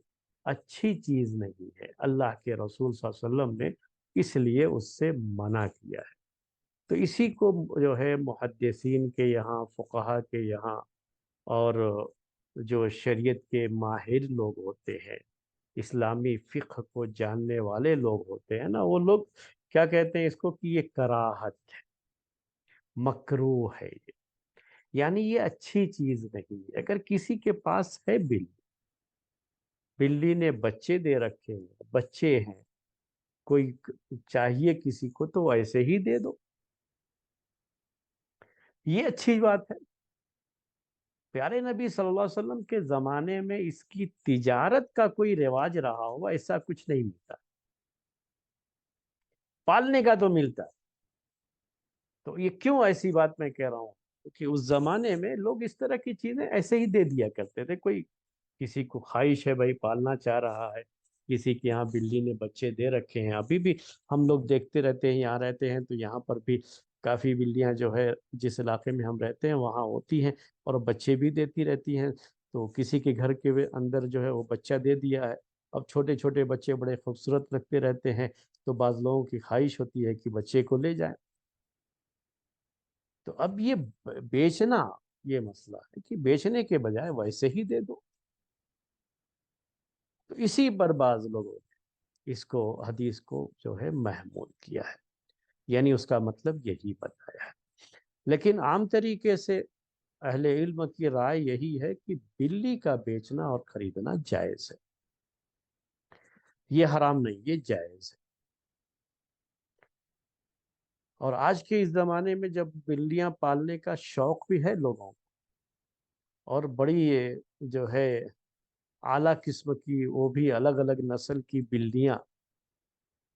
اچھی چیز نہیں ہے، اللہ کے رسول صلی اللہ علیہ وسلم نے اس لیے اس سے منع کیا ہے۔ تو اسی کو جو ہے محدثین کے یہاں، فقہا کے یہاں، اور جو شریعت کے ماہر لوگ ہوتے ہیں، اسلامی فقہ کو جاننے والے لوگ ہوتے ہیں نا، وہ لوگ کیا کہتے ہیں اس کو کہ یہ کراہت ہے، مکروہ ہے، یعنی یہ اچھی چیز نہیں ہے۔ اگر کسی کے پاس ہے بلی نے بچے دے رکھے ہیں، بچے ہیں، کوئی چاہیے کسی کو تو ایسے ہی دے دو، یہ اچھی بات ہے۔ پیارے نبی صلی اللہ علیہ وسلم کے زمانے میں اس کی تجارت کا کوئی رواج رہا ہو ایسا کچھ نہیں ملتا، پالنے کا تو ملتا۔ تو یہ کیوں ایسی بات میں کہہ رہا ہوں کہ اس زمانے میں لوگ اس طرح کی چیزیں ایسے ہی دے دیا کرتے تھے، کوئی کسی کو خواہش ہے بھائی پالنا چاہ رہا ہے، کسی کے یہاں بلی نے بچے دے رکھے ہیں، ابھی بھی ہم لوگ دیکھتے رہتے ہیں، یہاں رہتے ہیں تو یہاں پر بھی کافی بلیاں جو ہے جس علاقے میں ہم رہتے ہیں وہاں ہوتی ہیں اور بچے بھی دیتی رہتی ہیں۔ تو کسی کے گھر کے اندر جو ہے وہ بچہ دے دیا ہے، اب چھوٹے چھوٹے بچے بڑے خوبصورت لگتے رہتے ہیں، تو بعض لوگوں کی خواہش ہوتی ہے کہ بچے کو لے جائیں۔ تو اب یہ بیچنا، یہ مسئلہ ہے کہ بیچنے کے بجائے ویسے ہی دے دو، تو اسی پر بعض لوگوں نے اس کو، حدیث کو جو ہے محمول کیا ہے، یعنی اس کا مطلب یہی بتایا ہے۔ لیکن عام طریقے سے اہل علم کی رائے یہی ہے کہ بلی کا بیچنا اور خریدنا جائز ہے، یہ حرام نہیں، یہ جائز ہے۔ اور آج کے اس زمانے میں جب بلیاں پالنے کا شوق بھی ہے لوگوں کو، اور بڑی جو ہے اعلیٰ قسم کی، وہ بھی الگ الگ نسل کی بلیاں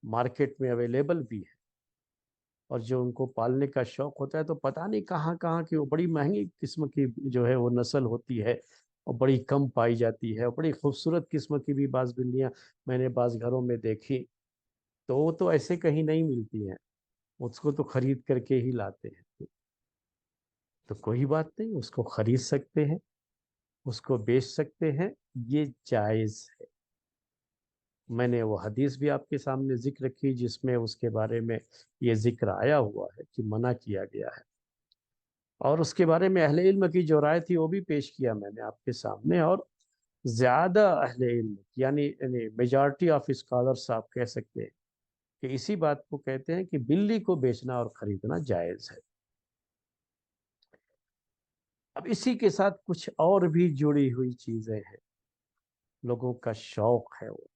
مارکیٹ میں اویلیبل بھی ہیں، اور جو ان کو پالنے کا شوق ہوتا ہے تو پتہ نہیں کہاں کہاں کی وہ بڑی مہنگی قسم کی جو ہے وہ نسل ہوتی ہے، اور بڑی کم پائی جاتی ہے، اور بڑی خوبصورت قسم کی بھی بعض بلیاں میں نے بعض گھروں میں دیکھی، تو وہ تو ایسے کہیں نہیں ملتی ہیں، اس کو تو خرید کر کے ہی لاتے ہیں۔ تو کوئی بات نہیں، اس کو خرید سکتے ہیں، اس کو بیچ سکتے ہیں، یہ جائز ہے۔ میں نے وہ حدیث بھی آپ کے سامنے ذکر کی جس میں اس کے بارے میں یہ ذکر آیا ہوا ہے کہ منع کیا گیا ہے، اور اس کے بارے میں اہل علم کی جو رائے تھی وہ بھی پیش کیا میں نے آپ کے سامنے، اور زیادہ اہل علم یعنی میجارٹی آف اسکالرس آپ کہہ سکتے ہیں کہ اسی بات کو کہتے ہیں کہ بلی کو بیچنا اور خریدنا جائز ہے۔ اب اسی کے ساتھ کچھ اور بھی جڑی ہوئی چیزیں ہیں، لوگوں کا شوق ہے وہ،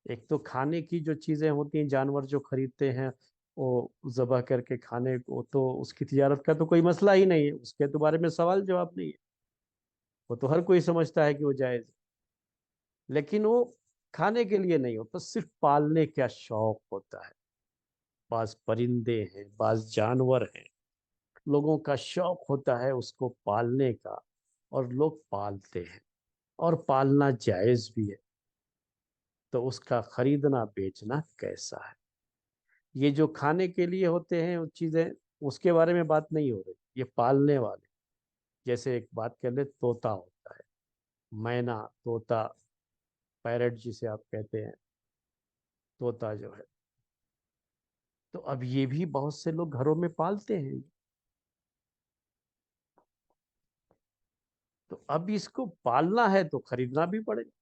ایک تو کھانے کی جو چیزیں ہوتی ہیں، جانور جو خریدتے ہیں وہ ذبح کر کے کھانے کو، تو اس کی تجارت کا تو کوئی مسئلہ ہی نہیں ہے، اس کے تو بارے میں سوال جواب نہیں ہے، وہ تو ہر کوئی سمجھتا ہے کہ وہ جائز ہے، لیکن وہ کھانے کے لیے نہیں ہوتا، صرف پالنے کا شوق ہوتا ہے۔ بعض پرندے ہیں، بعض جانور ہیں، لوگوں کا شوق ہوتا ہے اس کو پالنے کا، اور لوگ پالتے ہیں، اور پالنا جائز بھی ہے، تو اس کا خریدنا بیچنا کیسا ہے؟ یہ جو کھانے کے لیے ہوتے ہیں وہ چیزیں، اس کے بارے میں بات نہیں ہو رہی، یہ پالنے والے، جیسے ایک بات کر لیں، طوطا ہوتا ہے، مینا، طوطا، پیرٹ جسے آپ کہتے ہیں، طوطا جو ہے، تو اب یہ بھی بہت سے لوگ گھروں میں پالتے ہیں، تو اب اس کو پالنا ہے تو خریدنا بھی پڑے گا۔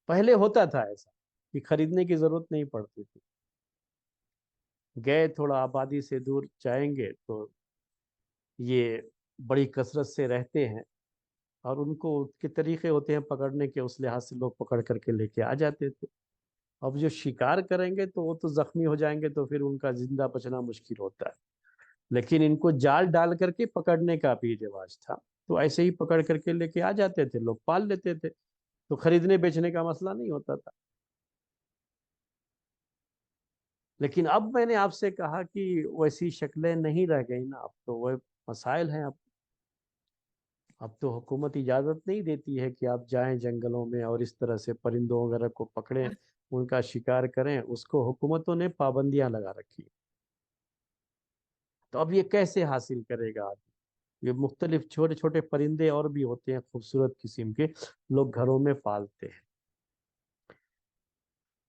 پہلے ہوتا تھا ایسا کہ خریدنے کی ضرورت نہیں پڑتی تھی، گئے تھوڑا آبادی سے دور جائیں گے تو یہ بڑی کثرت سے رہتے ہیں اور ان کو کے طریقے ہوتے ہیں پکڑنے کے، اس لحاظ سے لوگ پکڑ کر کے لے کے آ جاتے تھے۔ اب جو شکار کریں گے تو وہ تو زخمی ہو جائیں گے، تو پھر ان کا زندہ بچنا مشکل ہوتا ہے، لیکن ان کو جال ڈال کر کے پکڑنے کا بھی رواج تھا، تو ایسے ہی پکڑ کر کے لے کے آ جاتے تھے، لوگ پال لیتے تھے، تو خریدنے بیچنے کا مسئلہ نہیں ہوتا تھا۔ لیکن اب میں نے آپ سے کہا کہ ویسی شکلیں نہیں رہ گئی نا، اب تو وہ مسائل ہیں، اب تو حکومت اجازت نہیں دیتی ہے کہ آپ جائیں جنگلوں میں اور اس طرح سے پرندوں وغیرہ کو پکڑیں، ان کا شکار کریں، اس کو حکومتوں نے پابندیاں لگا رکھی۔ تو اب یہ کیسے حاصل کرے گا آدمی؟ یہ مختلف چھوٹے چھوٹے پرندے اور بھی ہوتے ہیں خوبصورت قسم کے، لوگ گھروں میں پالتے ہیں،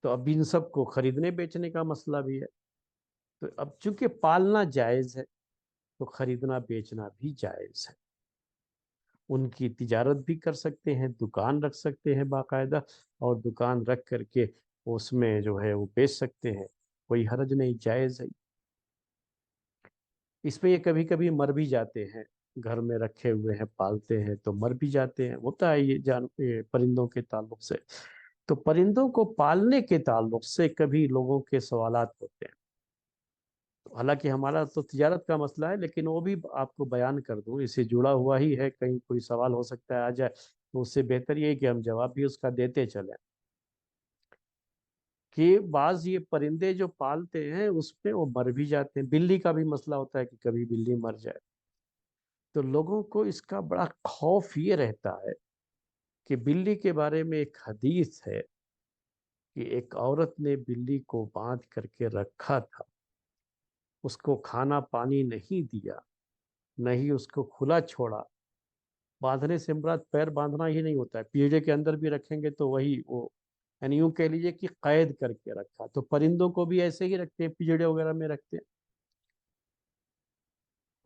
تو اب ان سب کو خریدنے بیچنے کا مسئلہ بھی ہے۔ تو اب چونکہ پالنا جائز ہے تو خریدنا بیچنا بھی جائز ہے، ان کی تجارت بھی کر سکتے ہیں، دکان رکھ سکتے ہیں باقاعدہ، اور دکان رکھ کر کے اس میں جو ہے وہ بیچ سکتے ہیں، کوئی حرج نہیں، جائز ہے۔ اس میں یہ کبھی کبھی مر بھی جاتے ہیں، گھر میں رکھے ہوئے ہیں پالتے ہیں تو مر بھی جاتے ہیں، ہوتا ہے یہ پرندوں کے تعلق سے۔ تو پرندوں کو پالنے کے تعلق سے کبھی لوگوں کے سوالات ہوتے ہیں، حالانکہ ہمارا تو تجارت کا مسئلہ ہے، لیکن وہ بھی آپ کو بیان کر دوں، اس سے جڑا ہوا ہی ہے، کہیں کوئی سوال ہو سکتا ہے آ جائے، تو اس سے بہتر یہ ہے کہ ہم جواب بھی اس کا دیتے چلیں، کہ بعض یہ پرندے جو پالتے ہیں اس پہ وہ مر بھی جاتے ہیں، بلی کا بھی مسئلہ ہوتا ہے کہ کبھی بلی مر جائے، تو لوگوں کو اس کا بڑا خوف یہ رہتا ہے کہ بلی کے بارے میں ایک حدیث ہے کہ ایک عورت نے بلی کو باندھ کر کے رکھا تھا، اس کو کھانا پانی نہیں دیا، نہیں اس کو کھلا چھوڑا۔ باندھنے سے مراد پیر باندھنا ہی نہیں ہوتا ہے، پنجرے کے اندر بھی رکھیں گے تو وہی وہ، یعنی یوں کہہ لیجئے کہ قید کر کے رکھا۔ تو پرندوں کو بھی ایسے ہی رکھتے ہیں، پنجرے وغیرہ میں رکھتے ہیں،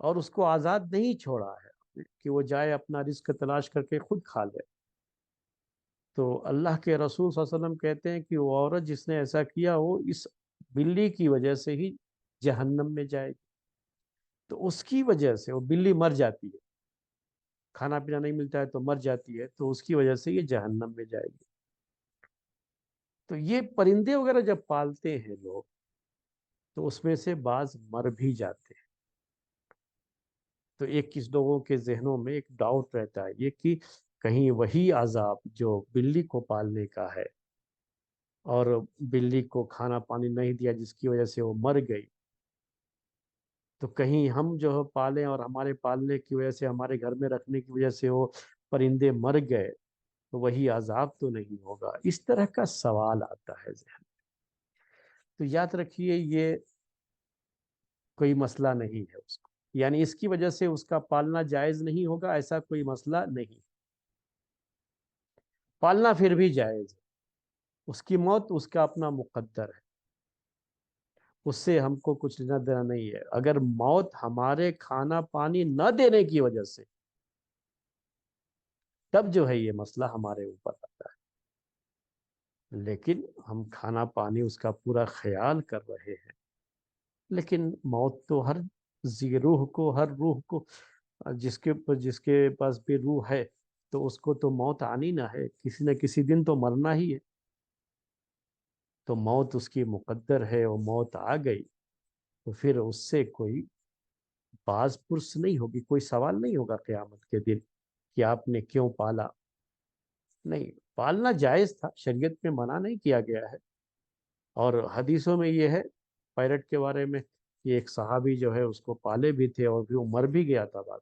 اور اس کو آزاد نہیں چھوڑا ہے کہ وہ جائے اپنا رزق تلاش کر کے خود کھا لے۔ تو اللہ کے رسول صلی اللہ علیہ وسلم کہتے ہیں کہ وہ عورت جس نے ایسا کیا وہ اس بلی کی وجہ سے ہی جہنم میں جائے گی، تو اس کی وجہ سے وہ بلی مر جاتی ہے، کھانا پینا نہیں ملتا ہے تو مر جاتی ہے، تو اس کی وجہ سے یہ جہنم میں جائے گی۔ تو یہ پرندے وغیرہ جب پالتے ہیں لوگ تو اس میں سے بعض مر بھی جاتے ہیں، تو ایک کس لوگوں کے ذہنوں میں ایک ڈاؤٹ رہتا ہے یہ کہ کہیں وہی عذاب جو بلی کو پالنے کا ہے اور بلی کو کھانا پانی نہیں دیا جس کی وجہ سے وہ مر گئی، تو کہیں ہم جو ہے پالیں اور ہمارے پالنے کی وجہ سے، ہمارے گھر میں رکھنے کی وجہ سے وہ پرندے مر گئے تو وہی عذاب تو نہیں ہوگا؟ اس طرح کا سوال آتا ہے ذہن میں۔ تو یاد رکھیے یہ کوئی مسئلہ نہیں ہے اس کو، یعنی اس کی وجہ سے اس کا پالنا جائز نہیں ہوگا، ایسا کوئی مسئلہ نہیں، پالنا پھر بھی جائز ہے، اس کی موت اس کا اپنا مقدر ہے، اس سے ہم کو کچھ لینا دینا نہیں ہے۔ اگر موت ہمارے کھانا پانی نہ دینے کی وجہ سے، تب جو ہے یہ مسئلہ ہمارے اوپر آتا ہے، لیکن ہم کھانا پانی اس کا پورا خیال کر رہے ہیں، لیکن موت تو ہر ذی روح کو، ہر روح کو، جس کے پاس بھی روح ہے تو اس کو تو موت آنی نہ ہے، کسی نہ کسی دن تو مرنا ہی ہے، تو موت اس کی مقدر ہے، وہ موت آ گئی تو پھر اس سے کوئی باز پرس نہیں ہوگی، کوئی سوال نہیں ہوگا قیامت کے دن کہ آپ نے کیوں پالا۔ نہیں، پالنا جائز تھا، شریعت میں منع نہیں کیا گیا ہے، اور حدیثوں میں یہ ہے پیرٹ کے بارے میں کہ ایک صحابی جو ہے اس کو پالے بھی تھے اور پھر وہ مر بھی گیا تھا بعد،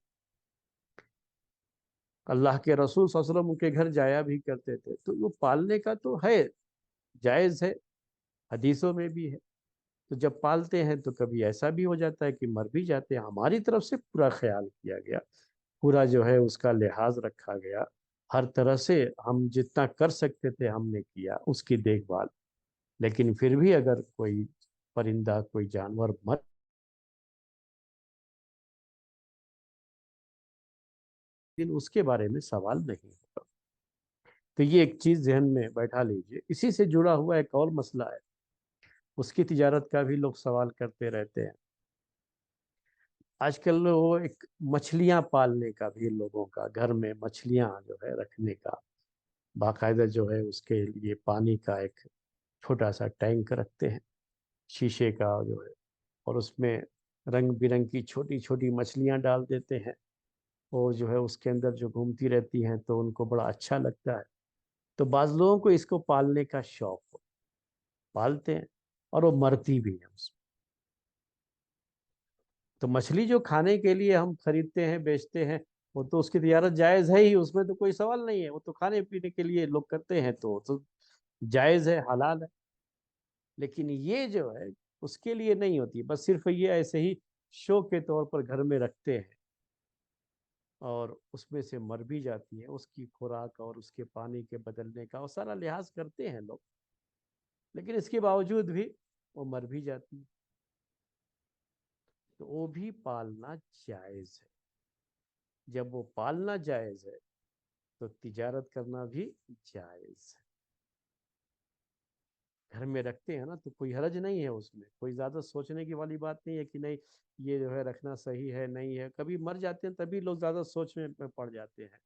اللہ کے رسول صلی اللہ علیہ وسلم ان کے گھر جایا بھی کرتے تھے، تو وہ پالنے کا تو ہے، جائز ہے، حدیثوں میں بھی ہے۔ تو جب پالتے ہیں تو کبھی ایسا بھی ہو جاتا ہے کہ مر بھی جاتے ہیں، ہماری طرف سے پورا خیال کیا گیا، پورا جو ہے اس کا لحاظ رکھا گیا، ہر طرح سے ہم جتنا کر سکتے تھے ہم نے کیا اس کی دیکھ بھال، لیکن پھر بھی اگر کوئی پرندہ، کوئی جانور مر، لیکن اس کے بارے میں سوال نہیں ہوگا۔ تو یہ ایک چیز ذہن میں بیٹھا لیجئے۔ اسی سے جڑا ہوا ایک اور مسئلہ ہے، اس کی تجارت کا بھی لوگ سوال کرتے رہتے ہیں، آج کل وہ ایک مچھلیاں پالنے کا بھی لوگوں کا، گھر میں مچھلیاں جو ہے رکھنے کا باقاعدہ جو ہے اس کے لیے پانی کا ایک چھوٹا سا ٹینک رکھتے ہیں شیشے کا جو ہے، اور اس میں رنگ برنگ کی چھوٹی چھوٹی مچھلیاں ڈال دیتے ہیں، اور جو ہے اس کے اندر جو گھومتی رہتی ہیں تو ان کو بڑا اچھا لگتا ہے۔ تو بعض لوگوں کو اس کو پالنے کا شوق ہو، پالتے ہیں اور وہ مرتی بھی ہیں اس میں۔ تو مچھلی جو کھانے کے لیے ہم خریدتے ہیں بیچتے ہیں، وہ تو اس کی تجارت جائز ہے ہی، اس میں تو کوئی سوال نہیں ہے، وہ تو کھانے پینے کے لیے لوگ کرتے ہیں تو جائز ہے، حلال ہے۔ لیکن یہ جو ہے اس کے لیے نہیں ہوتی، بس صرف یہ ایسے ہی شو کے طور پر گھر میں رکھتے ہیں، اور اس میں سے مر بھی جاتی ہیں، اس کی خوراک اور اس کے پانی کے بدلنے کا وہ سارا لحاظ کرتے ہیں لوگ، لیکن اس کے باوجود بھی وہ مر بھی جاتی ہے، تو وہ بھی پالنا جائز ہے۔ جب وہ پالنا جائز ہے تو تجارت کرنا بھی جائز ہے۔ گھر میں رکھتے ہیں نا تو کوئی حرج نہیں ہے، اس میں کوئی زیادہ سوچنے کی والی بات نہیں ہے کہ نہیں یہ جو ہے رکھنا صحیح ہے نہیں ہے۔ کبھی مر جاتے ہیں تبھی لوگ زیادہ سوچ میں پڑ جاتے ہیں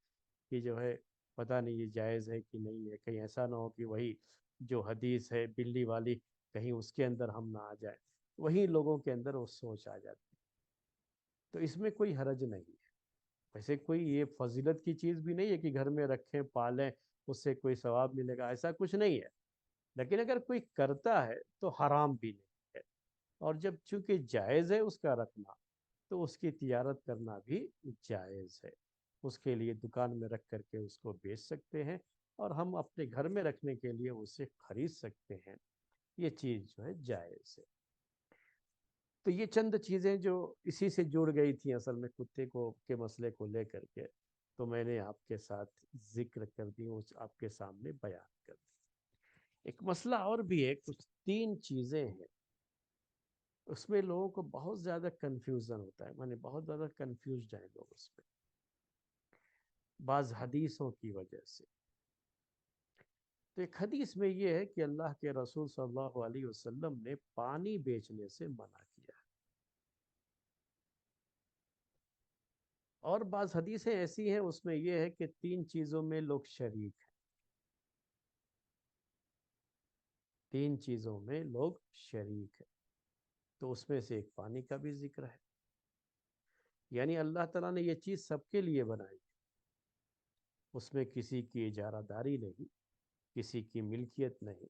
کہ جو ہے پتہ نہیں یہ جائز ہے کہ نہیں ہے، کہیں ایسا نہ ہو کہ وہی جو حدیث ہے بلی والی کہیں اس کے اندر ہم نہ آ جائیں، وہی لوگوں کے اندر وہ سوچ آ جاتی ہے۔ تو اس میں کوئی حرج نہیں ہے، ویسے کوئی یہ فضیلت کی چیز بھی نہیں ہے کہ گھر میں رکھیں پالیں اس سے کوئی ثواب ملے گا، ایسا کچھ نہیں ہے، لیکن اگر کوئی کرتا ہے تو حرام بھی نہیں ہے، اور جب چونکہ جائز ہے اس کا رکھنا تو اس کی تجارت کرنا بھی جائز ہے۔ اس کے لیے دکان میں رکھ کر کے اس کو بیچ سکتے ہیں، اور ہم اپنے گھر میں رکھنے کے لیے اسے خرید سکتے ہیں، یہ چیز جو ہے جائز ہے۔ تو یہ چند چیزیں جو اسی سے جڑ گئی تھیں اصل میں کتے کو کے مسئلے کو لے کر کے، تو میں نے آپ کے ساتھ ذکر کر دی، آپ کے سامنے بیان کر دی۔ ایک مسئلہ اور بھی ہے، کچھ 3 چیزیں ہیں اس میں لوگوں کو بہت زیادہ کنفیوژن ہوتا ہے، بہت زیادہ کنفیوزڈ ہیں لوگ اس میں، بعض حدیثوں کی وجہ سے۔ تو ایک حدیث میں یہ ہے کہ اللہ کے رسول صلی اللہ علیہ وسلم نے پانی بیچنے سے منع کیا ہے، اور بعض حدیثیں ایسی ہیں اس میں یہ ہے کہ 3 چیزوں میں لوگ شریک ہیں، 3 چیزوں میں لوگ شریک ہیں، تو اس میں سے ایک پانی کا بھی ذکر ہے، یعنی اللہ تعالیٰ نے یہ چیز سب کے لیے بنائی، اس میں کسی کی اجارہ داری نہیں، کسی کی ملکیت نہیں،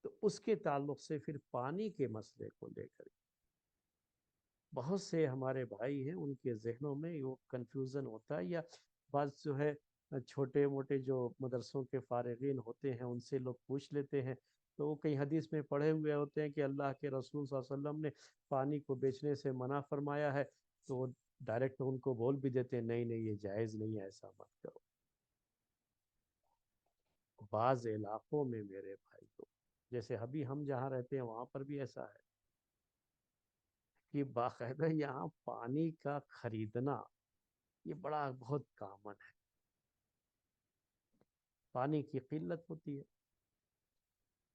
تو اس کے تعلق سے پھر پانی کے مسئلے کو لے کر بہت سے ہمارے بھائی ہیں ان کے ذہنوں میں وہ کنفیوژن ہوتا ہے، یا بعض جو ہے چھوٹے موٹے جو مدرسوں کے فارغین ہوتے ہیں ان سے لوگ پوچھ لیتے ہیں، تو وہ کئی حدیث میں پڑھے ہوئے ہوتے ہیں کہ اللہ کے رسول صلی اللہ علیہ وسلم نے پانی کو بیچنے سے منع فرمایا ہے، تو وہ ڈائریکٹ ان کو بول بھی دیتے ہیں نہیں نہیں یہ جائز نہیں ہے، ایسا مت کرو۔ بعض علاقوں میں میرے بھائی کو، جیسے ابھی ہم جہاں رہتے ہیں وہاں پر بھی ایسا ہے کہ باقاعدہ یہاں پانی کا خریدنا یہ بڑا بہت کامن ہے، پانی کی قلت ہوتی ہے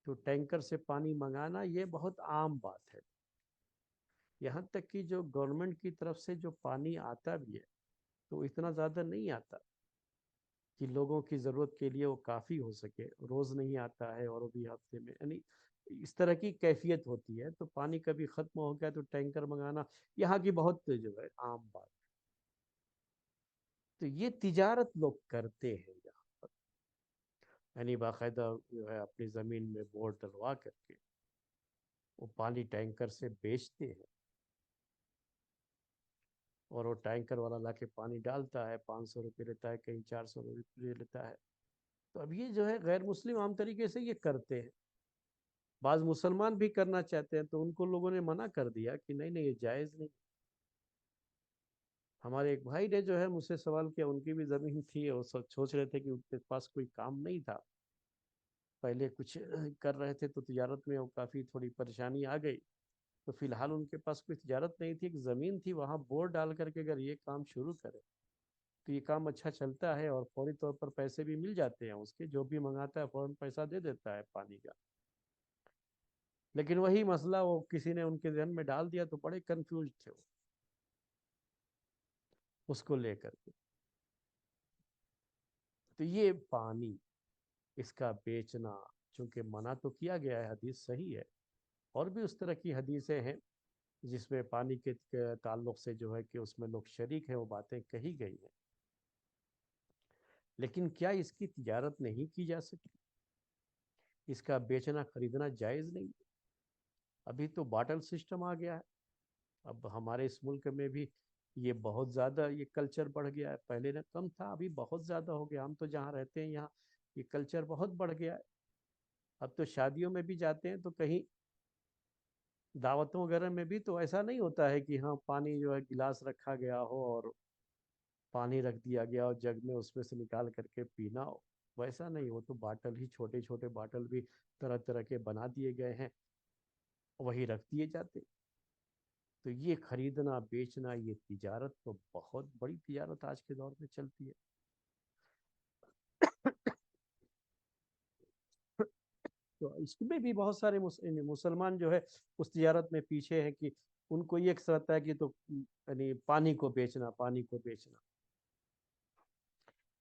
تو ٹینکر سے پانی منگانا یہ بہت عام بات ہے، یہاں تک کہ جو گورنمنٹ کی طرف سے جو پانی آتا بھی ہے تو اتنا زیادہ نہیں آتا کہ لوگوں کی ضرورت کے لیے وہ کافی ہو سکے، روز نہیں آتا ہے اور وہ بھی ہفتے میں، یعنی اس طرح کی کیفیت ہوتی ہے، تو پانی کبھی ختم ہو گیا تو ٹینکر منگانا یہاں کی بہت جو ہے عام بات ہے۔ تو یہ تجارت لوگ کرتے ہیں یہاں پر، یعنی باقاعدہ جو ہے اپنی زمین میں بور ڈلوا کر کے وہ پانی ٹینکر سے بیچتے ہیں، اور وہ ٹینکر والا لا کے پانی ڈالتا ہے، 500 روپے لیتا ہے، کہیں 400 روپے لیتا ہے۔ تو اب یہ جو ہے غیر مسلم عام طریقے سے یہ کرتے ہیں، بعض مسلمان بھی کرنا چاہتے ہیں تو ان کو لوگوں نے منع کر دیا کہ نہیں نہیں یہ جائز نہیں۔ ہمارے ایک بھائی نے جو ہے مجھ سے سوال کیا، ان کی بھی زمین تھی اور سوچ رہے تھے کہ ان کے پاس کوئی کام نہیں تھا، پہلے کچھ کر رہے تھے تو تجارت میں وہ کافی تھوڑی پریشانی آ گئی، تو فی الحال ان کے پاس کوئی تجارت نہیں تھی، ایک زمین تھی، وہاں بور ڈال کر کے اگر یہ کام شروع کرے تو یہ کام اچھا چلتا ہے اور فوری طور پر پیسے بھی مل جاتے ہیں، اس کے جو بھی منگاتا ہے فوراً پیسہ دے دیتا ہے پانی کا۔ لیکن وہی مسئلہ وہ کسی نے ان کے ذہن میں ڈال دیا تو بڑے کنفیوز تھے وہ، اس کو لے کر کے. تو یہ پانی اس کا بیچنا چونکہ منع تو کیا گیا ہے، حدیث صحیح ہے، اور بھی اس طرح کی حدیثیں ہیں جس میں پانی کے تعلق سے جو ہے کہ اس میں لوگ شریک ہیں، وہ باتیں کہی گئی ہیں. لیکن کیا اس کی تجارت نہیں کی جا سکتی؟ اس کا بیچنا خریدنا جائز نہیں؟ ابھی تو باٹل سسٹم آ گیا ہے. اب ہمارے اس ملک میں بھی یہ بہت زیادہ یہ کلچر بڑھ گیا ہے. پہلے نہ کم تھا، ابھی بہت زیادہ ہو گیا. ہم تو جہاں رہتے ہیں یہاں یہ کلچر بہت بڑھ گیا ہے. اب تو شادیوں میں بھی جاتے ہیں تو کہیں دعوتوں وغیرہ میں بھی تو ایسا نہیں ہوتا ہے کہ ہاں پانی جو ہے گلاس رکھا گیا ہو اور پانی رکھ دیا گیا اور جگ میں اس میں سے نکال کر کے پینا ہو. ویسا نہیں، وہ تو باٹل ہی، چھوٹے چھوٹے باٹل بھی طرح طرح کے بنا دیے گئے ہیں، وہی رکھ دیے جاتے. تو یہ خریدنا بیچنا، یہ تجارت تو بہت بڑی تجارت آج کے دور میں چلتی ہے. تو اس میں بھی بہت سارے مسلمان جو ہے اس تجارت میں پیچھے ہیں کہ ان کو یہ سمجھتا ہے کہ تو یعنی پانی کو بیچنا، پانی کو بیچنا.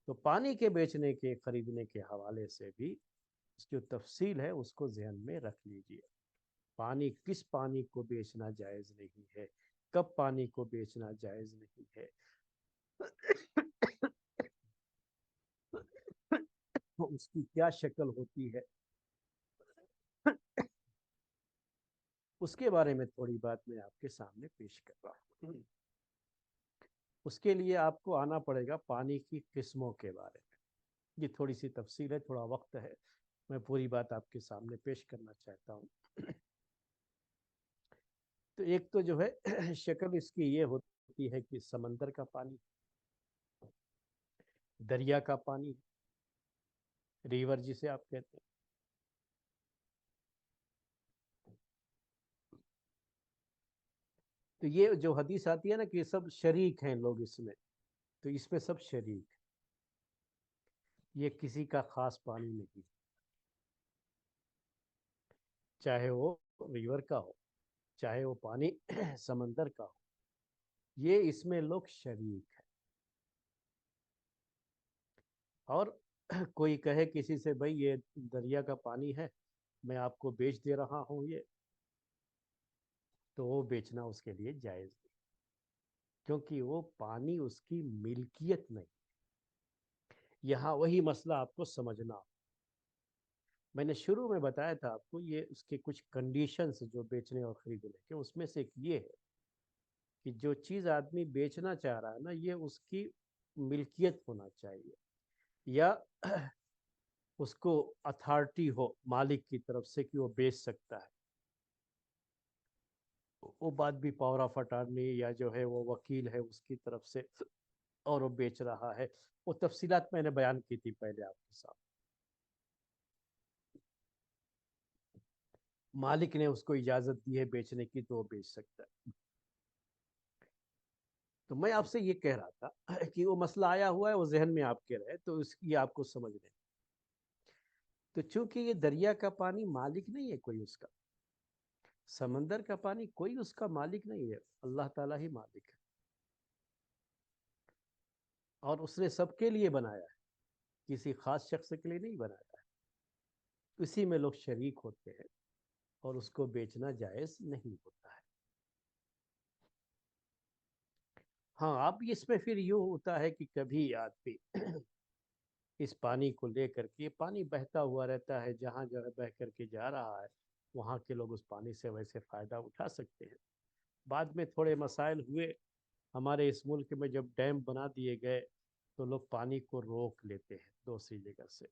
تو پانی کے بیچنے کے خریدنے کے حوالے سے بھی اس جو تفصیل ہے اس کو ذہن میں رکھ لیجئے. پانی، کس پانی کو بیچنا جائز نہیں ہے، کب پانی کو بیچنا جائز نہیں ہے، اس کی کیا شکل ہوتی ہے، اس کے بارے میں تھوڑی بات میں آپ کے سامنے پیش کر رہا ہوں. اس کے لیے آپ کو آنا پڑے گا پانی کی قسموں کے بارے میں. یہ تھوڑی سی تفصیل ہے، تھوڑا وقت ہے، میں پوری بات آپ کے سامنے پیش کرنا چاہتا ہوں. تو ایک تو جو ہے شکل اس کی یہ ہوتی ہے کہ سمندر کا پانی، دریا کا پانی، ریور جسے آپ کہتے ہیں. تو یہ جو حدیث آتی ہے نا کہ سب شریک ہیں لوگ اس میں، تو اس میں سب شریک، یہ کسی کا خاص پانی نہیں، چاہے وہ ریور کا ہو، چاہے وہ پانی سمندر کا ہو، یہ اس میں لوگ شریک ہیں. اور کوئی کہے کسی سے بھائی یہ دریا کا پانی ہے، میں آپ کو بیچ دے رہا ہوں یہ، تو وہ بیچنا اس کے لیے جائز نہیں، کیونکہ وہ پانی اس کی ملکیت نہیں. یہاں وہی مسئلہ آپ کو سمجھنا. میں نے شروع میں بتایا تھا آپ کو یہ اس کے کچھ کنڈیشنز جو بیچنے اور خریدنے کے، اس میں سے ایک یہ ہے کہ جو چیز آدمی بیچنا چاہ رہا ہے نا، یہ اس کی ملکیت ہونا چاہیے، یا اس کو اتھارٹی ہو مالک کی طرف سے کہ وہ بیچ سکتا ہے. وہ بات بھی پاور آف اٹارنی یا جو ہے وہ وکیل ہے اس کی طرف سے، اور وہ بیچ رہا ہے. وہ تفصیلات میں نے بیان کی تھی پہلے آپ کے ساتھ. مالک نے اس کو اجازت دی ہے بیچنے کی تو وہ بیچ سکتا ہے. تو میں آپ سے یہ کہہ رہا تھا کہ وہ مسئلہ آیا ہوا ہے، وہ ذہن میں آپ کے رہے تو اس کی آپ کو سمجھ لیں. تو چونکہ یہ دریا کا پانی مالک نہیں ہے کوئی اس کا، سمندر کا پانی کوئی اس کا مالک نہیں ہے، اللہ تعالیٰ ہی مالک ہے، اور اس نے سب کے لیے بنایا ہے، کسی خاص شخص کے لیے نہیں بنایا ہے. اسی میں لوگ شریک ہوتے ہیں اور اس کو بیچنا جائز نہیں ہوتا ہے. ہاں اب اس میں پھر یوں ہوتا ہے کہ کبھی آدمی اس پانی کو لے کر کے، پانی بہتا ہوا رہتا ہے، جہاں جہاں بہ کر کے جا رہا ہے وہاں کے لوگ اس پانی سے ویسے فائدہ اٹھا سکتے ہیں. بعد میں تھوڑے مسائل ہوئے ہمارے اس ملک میں، جب ڈیم بنا دیے گئے تو لوگ پانی کو روک لیتے ہیں دوسری جگہ سے.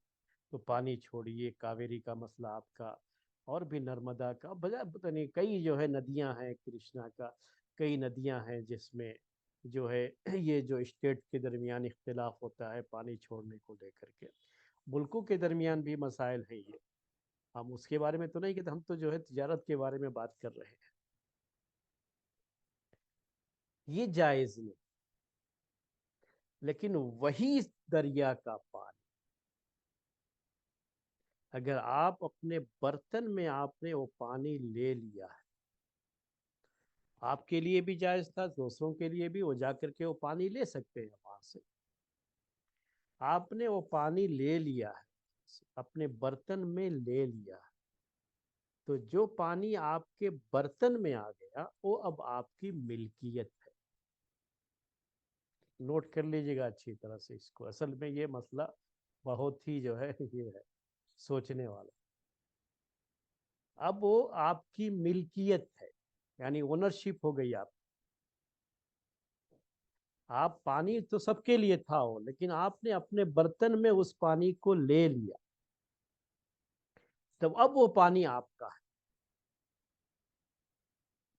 تو پانی چھوڑیے، کاویری کا مسئلہ آپ کا، اور بھی نرمدا کا، پتہ نہیں کئی جو ہے ندیاں ہیں، کرشنا کا، کئی ندیاں ہیں جس میں جو ہے یہ جو اسٹیٹ کے درمیان اختلاف ہوتا ہے پانی چھوڑنے کو لے کر کے، ملکوں کے درمیان بھی مسائل ہیں. یہ ہم اس کے بارے میں تو نہیں کہتے، ہم تو جو ہے تجارت کے بارے میں بات کر رہے ہیں. یہ جائز نہیں. لیکن وہی دریا کا پانی اگر آپ اپنے برتن میں آپ نے وہ پانی لے لیا ہے آپ کے لیے بھی جائز تھا، دوسروں کے لیے بھی، وہ جا کر کے وہ پانی لے سکتے ہیں وہاں سے۔ آپ نے وہ پانی لے لیا ہے، اپنے برتن میں لے لیا ہے، تو جو پانی آپ کے برتن میں آ گیا وہ اب آپ کی ملکیت ہے۔ نوٹ کر لیجیے گا اچھی طرح سے اس کو، اصل میں یہ مسئلہ بہت ہی جو ہے یہ ہے سوچنے والا۔ اب وہ آپ کی ملکیت ہے، یعنی اونرشپ ہو گئی آپ پانی تو سب کے لیے تھا وہ، لیکن آپ نے اپنے برتن میں اس پانی کو لے لیا، تب اب وہ پانی آپ کا ہے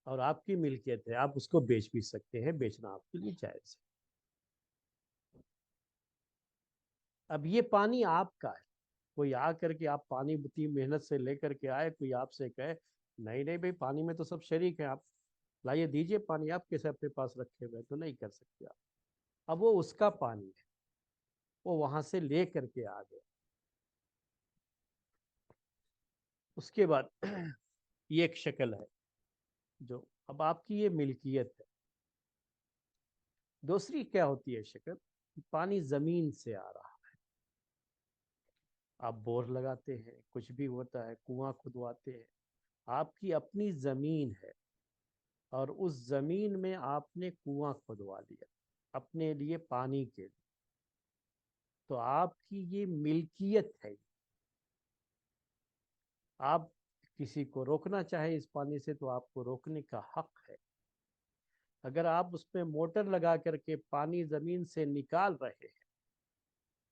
اور آپ کی ملکیت ہے، آپ اس کو بیچ بھی سکتے ہیں، بیچنا آپ کے لیے جائز ہے۔ اب یہ پانی آپ کا ہے، کوئی آ کر کے آپ پانی اتنی محنت سے لے کر کے آئے، کوئی آپ سے کہے نہیں نہیں بھائی پانی میں تو سب شریک ہیں، آپ لائیے دیجئے پانی، آپ کیسے اپنے پاس رکھے ہوئے، تو نہیں کر سکتے آپ۔ اب وہ اس کا پانی ہے، وہ وہاں سے لے کر کے آ گیا۔ اس کے بعد یہ ایک شکل ہے جو اب آپ کی یہ ملکیت ہے۔ دوسری کیا ہوتی ہے شکل؟ پانی زمین سے آ رہا، آپ بور لگاتے ہیں، کچھ بھی ہوتا ہے، کنواں کھدواتے ہیں، آپ کی اپنی زمین ہے اور اس زمین میں آپ نے کنواں کھدوا لیا اپنے لیے پانی کے لیے، تو آپ کی یہ ملکیت ہے۔ آپ کسی کو روکنا چاہے اس پانی سے تو آپ کو روکنے کا حق ہے۔ اگر آپ اس میں موٹر لگا کر کے پانی زمین سے نکال رہے ہیں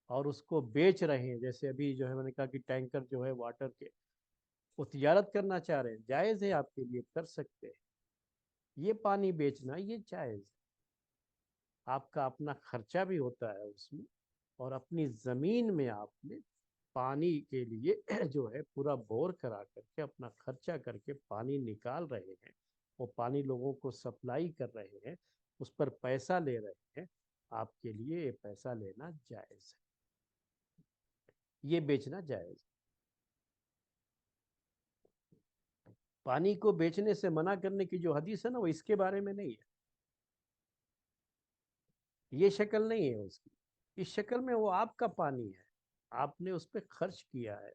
اور اس کو بیچ رہے ہیں، جیسے ابھی جو ہے میں نے کہا کہ ٹینکر جو ہے واٹر کے وہ تجارت کرنا چاہ رہے ہیں، جائز ہے، آپ کے لیے کر سکتے ہیں۔ یہ پانی بیچنا یہ جائز ہے، آپ کا اپنا خرچہ بھی ہوتا ہے اس میں، اور اپنی زمین میں آپ نے پانی کے لیے جو ہے پورا بور کرا کر کے اپنا خرچہ کر کے پانی نکال رہے ہیں، وہ پانی لوگوں کو سپلائی کر رہے ہیں، اس پر پیسہ لے رہے ہیں، آپ کے لیے یہ پیسہ لینا جائز ہے، یہ بیچنا جائز ہے۔ پانی کو بیچنے سے منع کرنے کی جو حدیث ہے نا، وہ اس کے بارے میں نہیں ہے، یہ شکل نہیں ہے اس کی۔ اس شکل میں وہ آپ کا پانی ہے، آپ نے اس پہ خرچ کیا ہے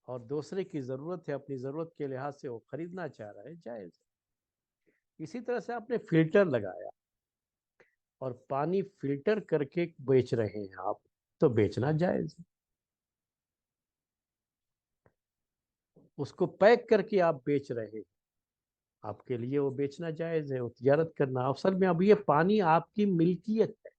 اور دوسرے کی ضرورت ہے، اپنی ضرورت کے لحاظ سے وہ خریدنا چاہ رہا ہے، جائز ہے۔ اسی طرح سے آپ نے فلٹر لگایا اور پانی فلٹر کر کے بیچ رہے ہیں آپ، تو بیچنا جائز ہے۔ اس کو پیک کر کے آپ بیچ رہے ہیں، آپ کے لیے وہ بیچنا جائز ہے، وہ تجارت کرنا۔ اصل میں اب یہ پانی آپ کی ملکیت ہے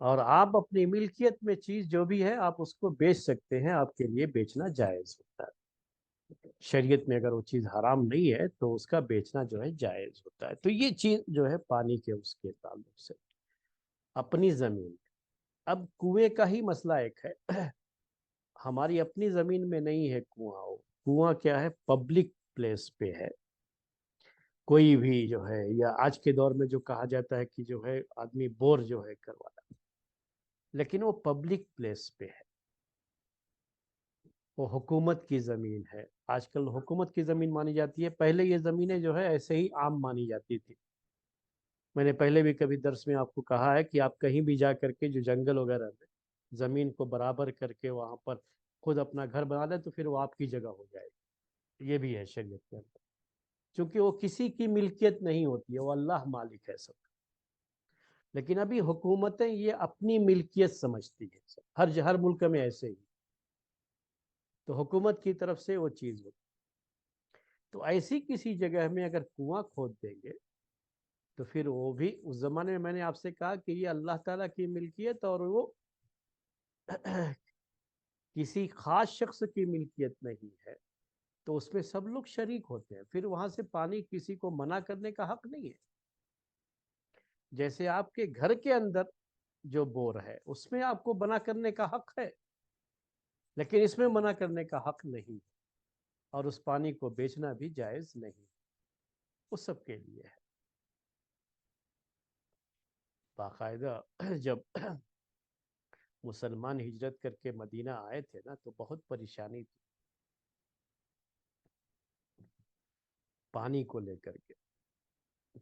اور آپ اپنی ملکیت میں چیز جو بھی ہے آپ اس کو بیچ سکتے ہیں، آپ کے لیے بیچنا جائز ہوتا ہے۔ شریعت میں اگر وہ چیز حرام نہیں ہے تو اس کا بیچنا جو ہے جائز ہوتا ہے۔ تو یہ چیز جو ہے پانی کے اس کے تعلق سے اپنی زمین۔ اب کنویں کا ہی مسئلہ ایک ہے، ہماری اپنی زمین میں نہیں ہے کنواں، وہ کنواں کیا ہے، پبلک پلیس پہ ہے، کوئی بھی جو ہے، یا آج کے دور میں جو کہا جاتا ہے کہ جو ہے آدمی بور جو ہے کروایا، لیکن وہ پبلک پلیس پہ ہے، وہ حکومت کی زمین ہے۔ آج کل حکومت کی زمین مانی جاتی ہے، پہلے یہ زمینیں جو ہے ایسے ہی عام مانی جاتی تھی۔ میں نے پہلے بھی کبھی درس میں آپ کو کہا ہے کہ آپ کہیں بھی جا کر کے جو جنگل وغیرہ میں زمین کو برابر کر کے وہاں پر خود اپنا گھر بنا دیں تو پھر وہ آپ کی جگہ ہو جائے گی، یہ بھی ہے شریعت کے اندر، چونکہ وہ کسی کی ملکیت نہیں ہوتی ہے، وہ اللہ مالک ہے سب۔ لیکن ابھی حکومتیں یہ اپنی ملکیت سمجھتی ہیں، ہر ملک میں ایسے ہی، تو حکومت کی طرف سے وہ چیز ہوتی۔ تو ایسی کسی جگہ میں اگر کنواں کھود دیں گے تو پھر وہ بھی اس زمانے میں، میں نے آپ سے کہا کہ یہ اللہ تعالیٰ کی ملکیت اور وہ کسی خاص شخص کی ملکیت نہیں ہے، تو اس میں سب لوگ شریک ہوتے ہیں، پھر وہاں سے پانی کسی کو منع کرنے کا حق نہیں ہے۔ جیسے آپ کے گھر کے اندر جو بور ہے اس میں آپ کو منع کرنے کا حق ہے، لیکن اس میں منع کرنے کا حق نہیں، اور اس پانی کو بیچنا بھی جائز نہیں، اس سب کے لیے ہے۔ باقاعدہ جب مسلمان ہجرت کر کے مدینہ آئے تھے نا تو بہت پریشانی تھی، پانی کو لے کر کے،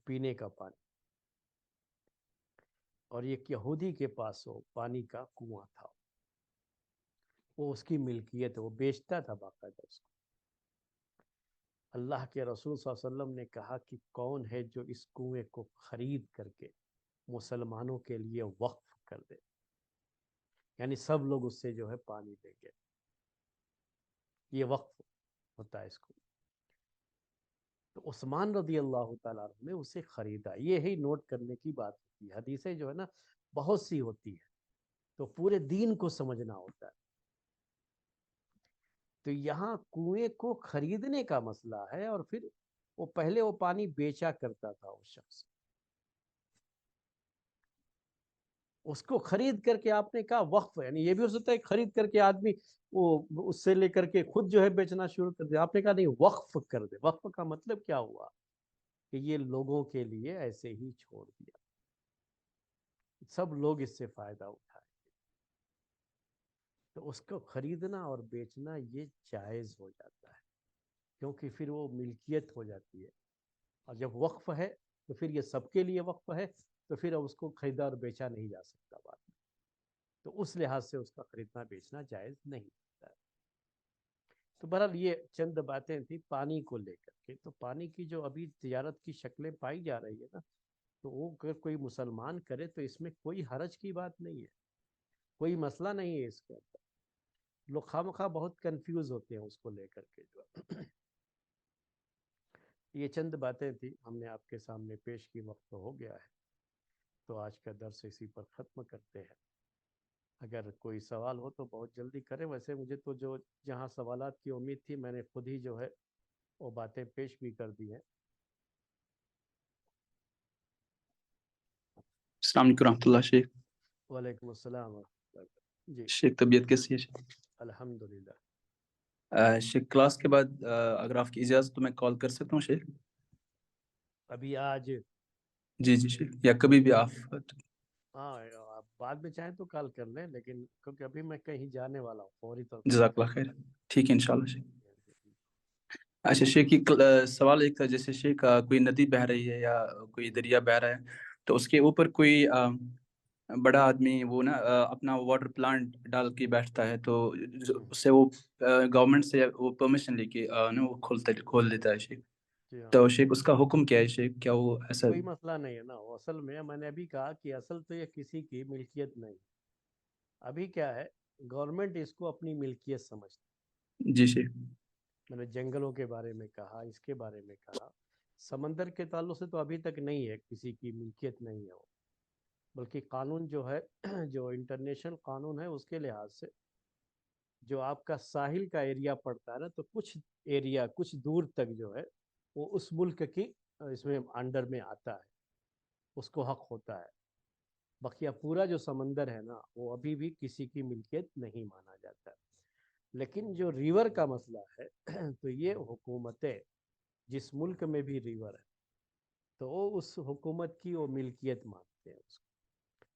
پینے کا پانی، اور ایک یہودی کے پاس وہ پانی کا کنواں تھا، وہ اس کی ملکیت ہے، وہ بیچتا تھا باقاعدہ اس کو۔ اللہ کے رسول صلی اللہ علیہ وسلم نے کہا کہ کون ہے جو اس کنویں کو خرید کر کے مسلمانوں کے لیے وقف کر دے، یعنی سب لوگ اس سے جو ہے پانی لیں گے، یہ وقف ہوتا ہے اس کو۔ تو عثمان رضی اللہ تعالیٰ عنہ نے اسے خریدا۔ یہ ہی نوٹ کرنے کی بات ہوتی ہے، حدیثیں جو ہے نا بہت سی ہوتی ہے، تو پورے دین کو سمجھنا ہوتا ہے۔ تو یہاں کنویں کو خریدنے کا مسئلہ ہے، اور پھر وہ پہلے وہ پانی بیچا کرتا تھا اس شخص، اس کو خرید کر کے آپ نے کہا وقف، یعنی یہ بھی ہو سکتا ہے خرید کر کے آدمی وہ اس سے لے کر کے خود جو ہے بیچنا شروع کر دے، آپ نے کہا نہیں وقف کر دے۔ وقف کا مطلب کیا ہوا کہ یہ لوگوں کے لیے ایسے ہی چھوڑ دیا، سب لوگ اس سے فائدہ اٹھائیں، تو اس کو خریدنا اور بیچنا یہ جائز ہو جاتا ہے، کیونکہ پھر وہ ملکیت ہو جاتی ہے، اور جب وقف ہے تو پھر یہ سب کے لیے وقف ہے، تو پھر اب اس کو خریدا اور بیچا نہیں جا سکتا بعد میں، تو اس لحاظ سے اس کا خریدنا بیچنا جائز نہیں ہوتا ہے۔ تو بہرحال یہ چند باتیں تھیں پانی کو لے کر کے۔ تو پانی کی جو ابھی تجارت کی شکلیں پائی جا رہی ہے نا، تو وہ اگر کوئی مسلمان کرے تو اس میں کوئی حرج کی بات نہیں ہے، کوئی مسئلہ نہیں ہے اس کے اندر۔ لوگ خواہ بہت کنفیوز ہوتے ہیں اس کو لے کر کے جو یہ چند باتیں تھیں ہم نے آپ کے سامنے پیش کی، وقت تو ہو گیا ہے، تو آج کا درس اسی پر ختم کرتے ہیں۔ اگر کوئی سوال ہو تو بہت جلدی کریں، ویسے مجھے تو جو جہاں سوالات کی امید تھی میں نے خود ہی جو ہے وہ باتیں پیش بھی کر دی ہیں۔ السلام علیکم رحمۃ اللہ شیخ۔ وعلیکم السلام ورحمۃ اللہ وبرکاتہ۔ جی شیخ طبیعت کیسی ہے شیخ؟ الحمدللہ۔ شیخ کلاس کے بعد اگر آپ کی اجازت تو میں کال کر سکتا ہوں شیخ؟ ابھی آج؟ جی جی شیخ، یا کبھی بھی آپ۔ ہاں آپ بعد میں چاہیں تو کال کر لیں، لیکن کیونکہ ابھی میں کہیں جانے والا ہوں فوری طور پر۔ جزاک اللہ خیر، ٹھیک ہے انشاءاللہ شیخ۔ اچھا شیخ سوال ایک تھا، جیسے شیخ کوئی ندی بہہ رہی ہے یا کوئی دریا بہہ رہا ہے، تو اس کے اوپر کوئی بڑا آدمی وہ نا اپنا واٹر پلانٹ ڈال کے بیٹھتا ہے، تو اس سے وہ گورنمنٹ سے وہ پرمیشن لے کے وہ کھول دیتا ہے شیخ، جی ہاں، تو شیخ اس کا حکم کیا ہے شیخ؟ کیا وہ ایسا؟ کوئی مسئلہ نہیں ہے نا، وہ اصل میں نے ابھی کہا کہ اصل تو یہ کسی کی ملکیت نہیں، ابھی کیا ہے گورنمنٹ اس کو اپنی ملکیت سمجھتی۔ جی شیخ۔ میں نے جنگلوں کے بارے میں کہا، اس کے بارے میں کہا، سمندر کے تعلق سے تو ابھی تک نہیں ہے، کسی کی ملکیت نہیں ہے وہ، بلکہ قانون جو ہے جو انٹرنیشنل قانون ہے اس کے لحاظ سے جو آپ کا ساحل کا ایریا پڑتا ہے نا، تو کچھ ایریا کچھ دور تک جو ہے وہ اس ملک کی اس میں انڈر میں آتا ہے، اس کو حق ہوتا ہے، بقیہ پورا جو سمندر ہے نا وہ ابھی بھی کسی کی ملکیت نہیں مانا جاتا ہے۔ لیکن جو ریور کا مسئلہ ہے تو یہ حکومتیں جس ملک میں بھی ریور ہے تو وہ اس حکومت کی وہ ملکیت مانتے ہیں اس کو،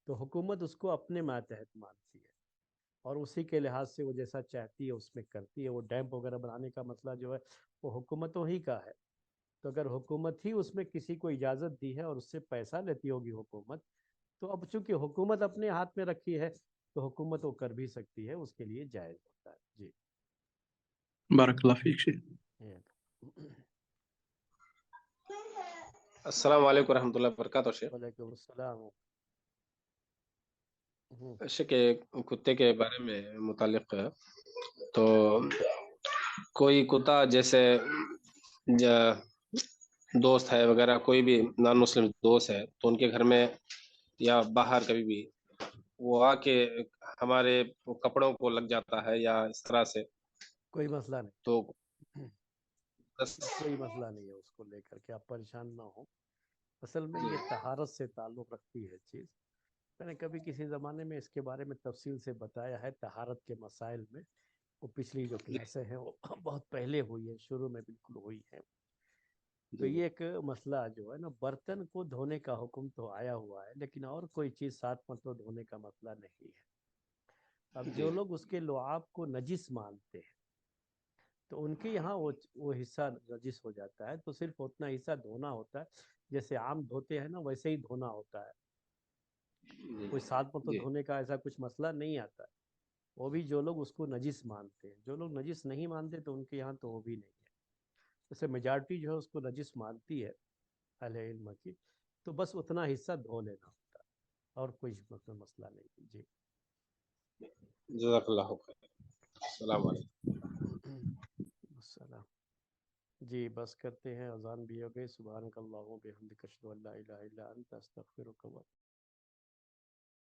تو حکومت اس کو اپنے ماتحت مانتی ہے، اور اسی کے لحاظ سے وہ جیسا چاہتی ہے اس میں کرتی ہے۔ وہ ڈیم وغیرہ بنانے کا مسئلہ جو ہے وہ حکومتوں ہی کا ہے، تو اگر حکومت ہی اس میں کسی کو اجازت دی ہے اور اس سے پیسہ لیتی ہوگی حکومت، تو اب چونکہ حکومت اپنے ہاتھ میں رکھی ہے تو حکومت وہ کر بھی سکتی ہے، اس کے لیے جائز ہوتا ہے۔ جی بارک اللہ فیک شیخ۔ السلام علیکم ورحمۃ اللہ وبرکاتہ شیخ۔ وعلیکم السلام۔ شیخ کتے کے بارے میں متعلق تو کوئی کتا جیسے دوست ہے وغیرہ، کوئی بھی نان مسلم دوست ہے، تو ان کے گھر میں یا باہر کبھی بھی وہ آ کے ہمارے کپڑوں کو لگ جاتا ہے یا اس طرح سے، کوئی مسئلہ نہیں، تو کوئی مسئلہ نہیں ہے، اس کو لے کر کے آپ پریشان نہ ہوں۔ اصل میں یہ طہارت سے تعلق رکھتی ہے چیز، میں نے کبھی کسی زمانے میں اس کے بارے میں تفصیل سے بتایا ہے طہارت کے مسائل میں، وہ پچھلی جو کلاسیں ہیں وہ بہت پہلے ہوئی ہیں، شروع میں بالکل ہوئی ہیں۔ تو یہ ایک مسئلہ جو ہے نا، برتن کو دھونے کا حکم تو آیا ہوا ہے، لیکن اور کوئی چیز 7 مرتبہ دھونے کا مسئلہ نہیں ہے۔ اب جو لوگ اس کے لعاب کو نجس مانتے ہیں تو ان کے یہاں وہ حصہ نجس ہو جاتا ہے، تو صرف اتنا حصہ دھونا ہوتا ہے، جیسے عام دھوتے ہیں نا ویسے ہی دھونا ہوتا ہے، جی کوئی ساتھ تو جی دھونے کا ایسا کچھ مسئلہ نہیں آتا ہے۔ وہ بھی جو لوگ اس کو نجس مانتے ہیں، جو لوگ نجس نہیں مانتے تو ان کے یہاں تو وہ بھی نہیں ہے، جیسے میجارٹی جو ہے اس کو نجس مانتی ہے اہل علم کی، تو بس اتنا حصہ دھو لینا ہوتا ہے اور کوئی مسئلہ نہیں۔ جی جزاک اللہ خیر، السلام علیکم۔ السلام۔ جی بس کرتے ہیں، اذان بھی ہو گئی۔ سبحانک اللہم و بحمدک، اشہد ان لا الہ الا انت، استغفرک و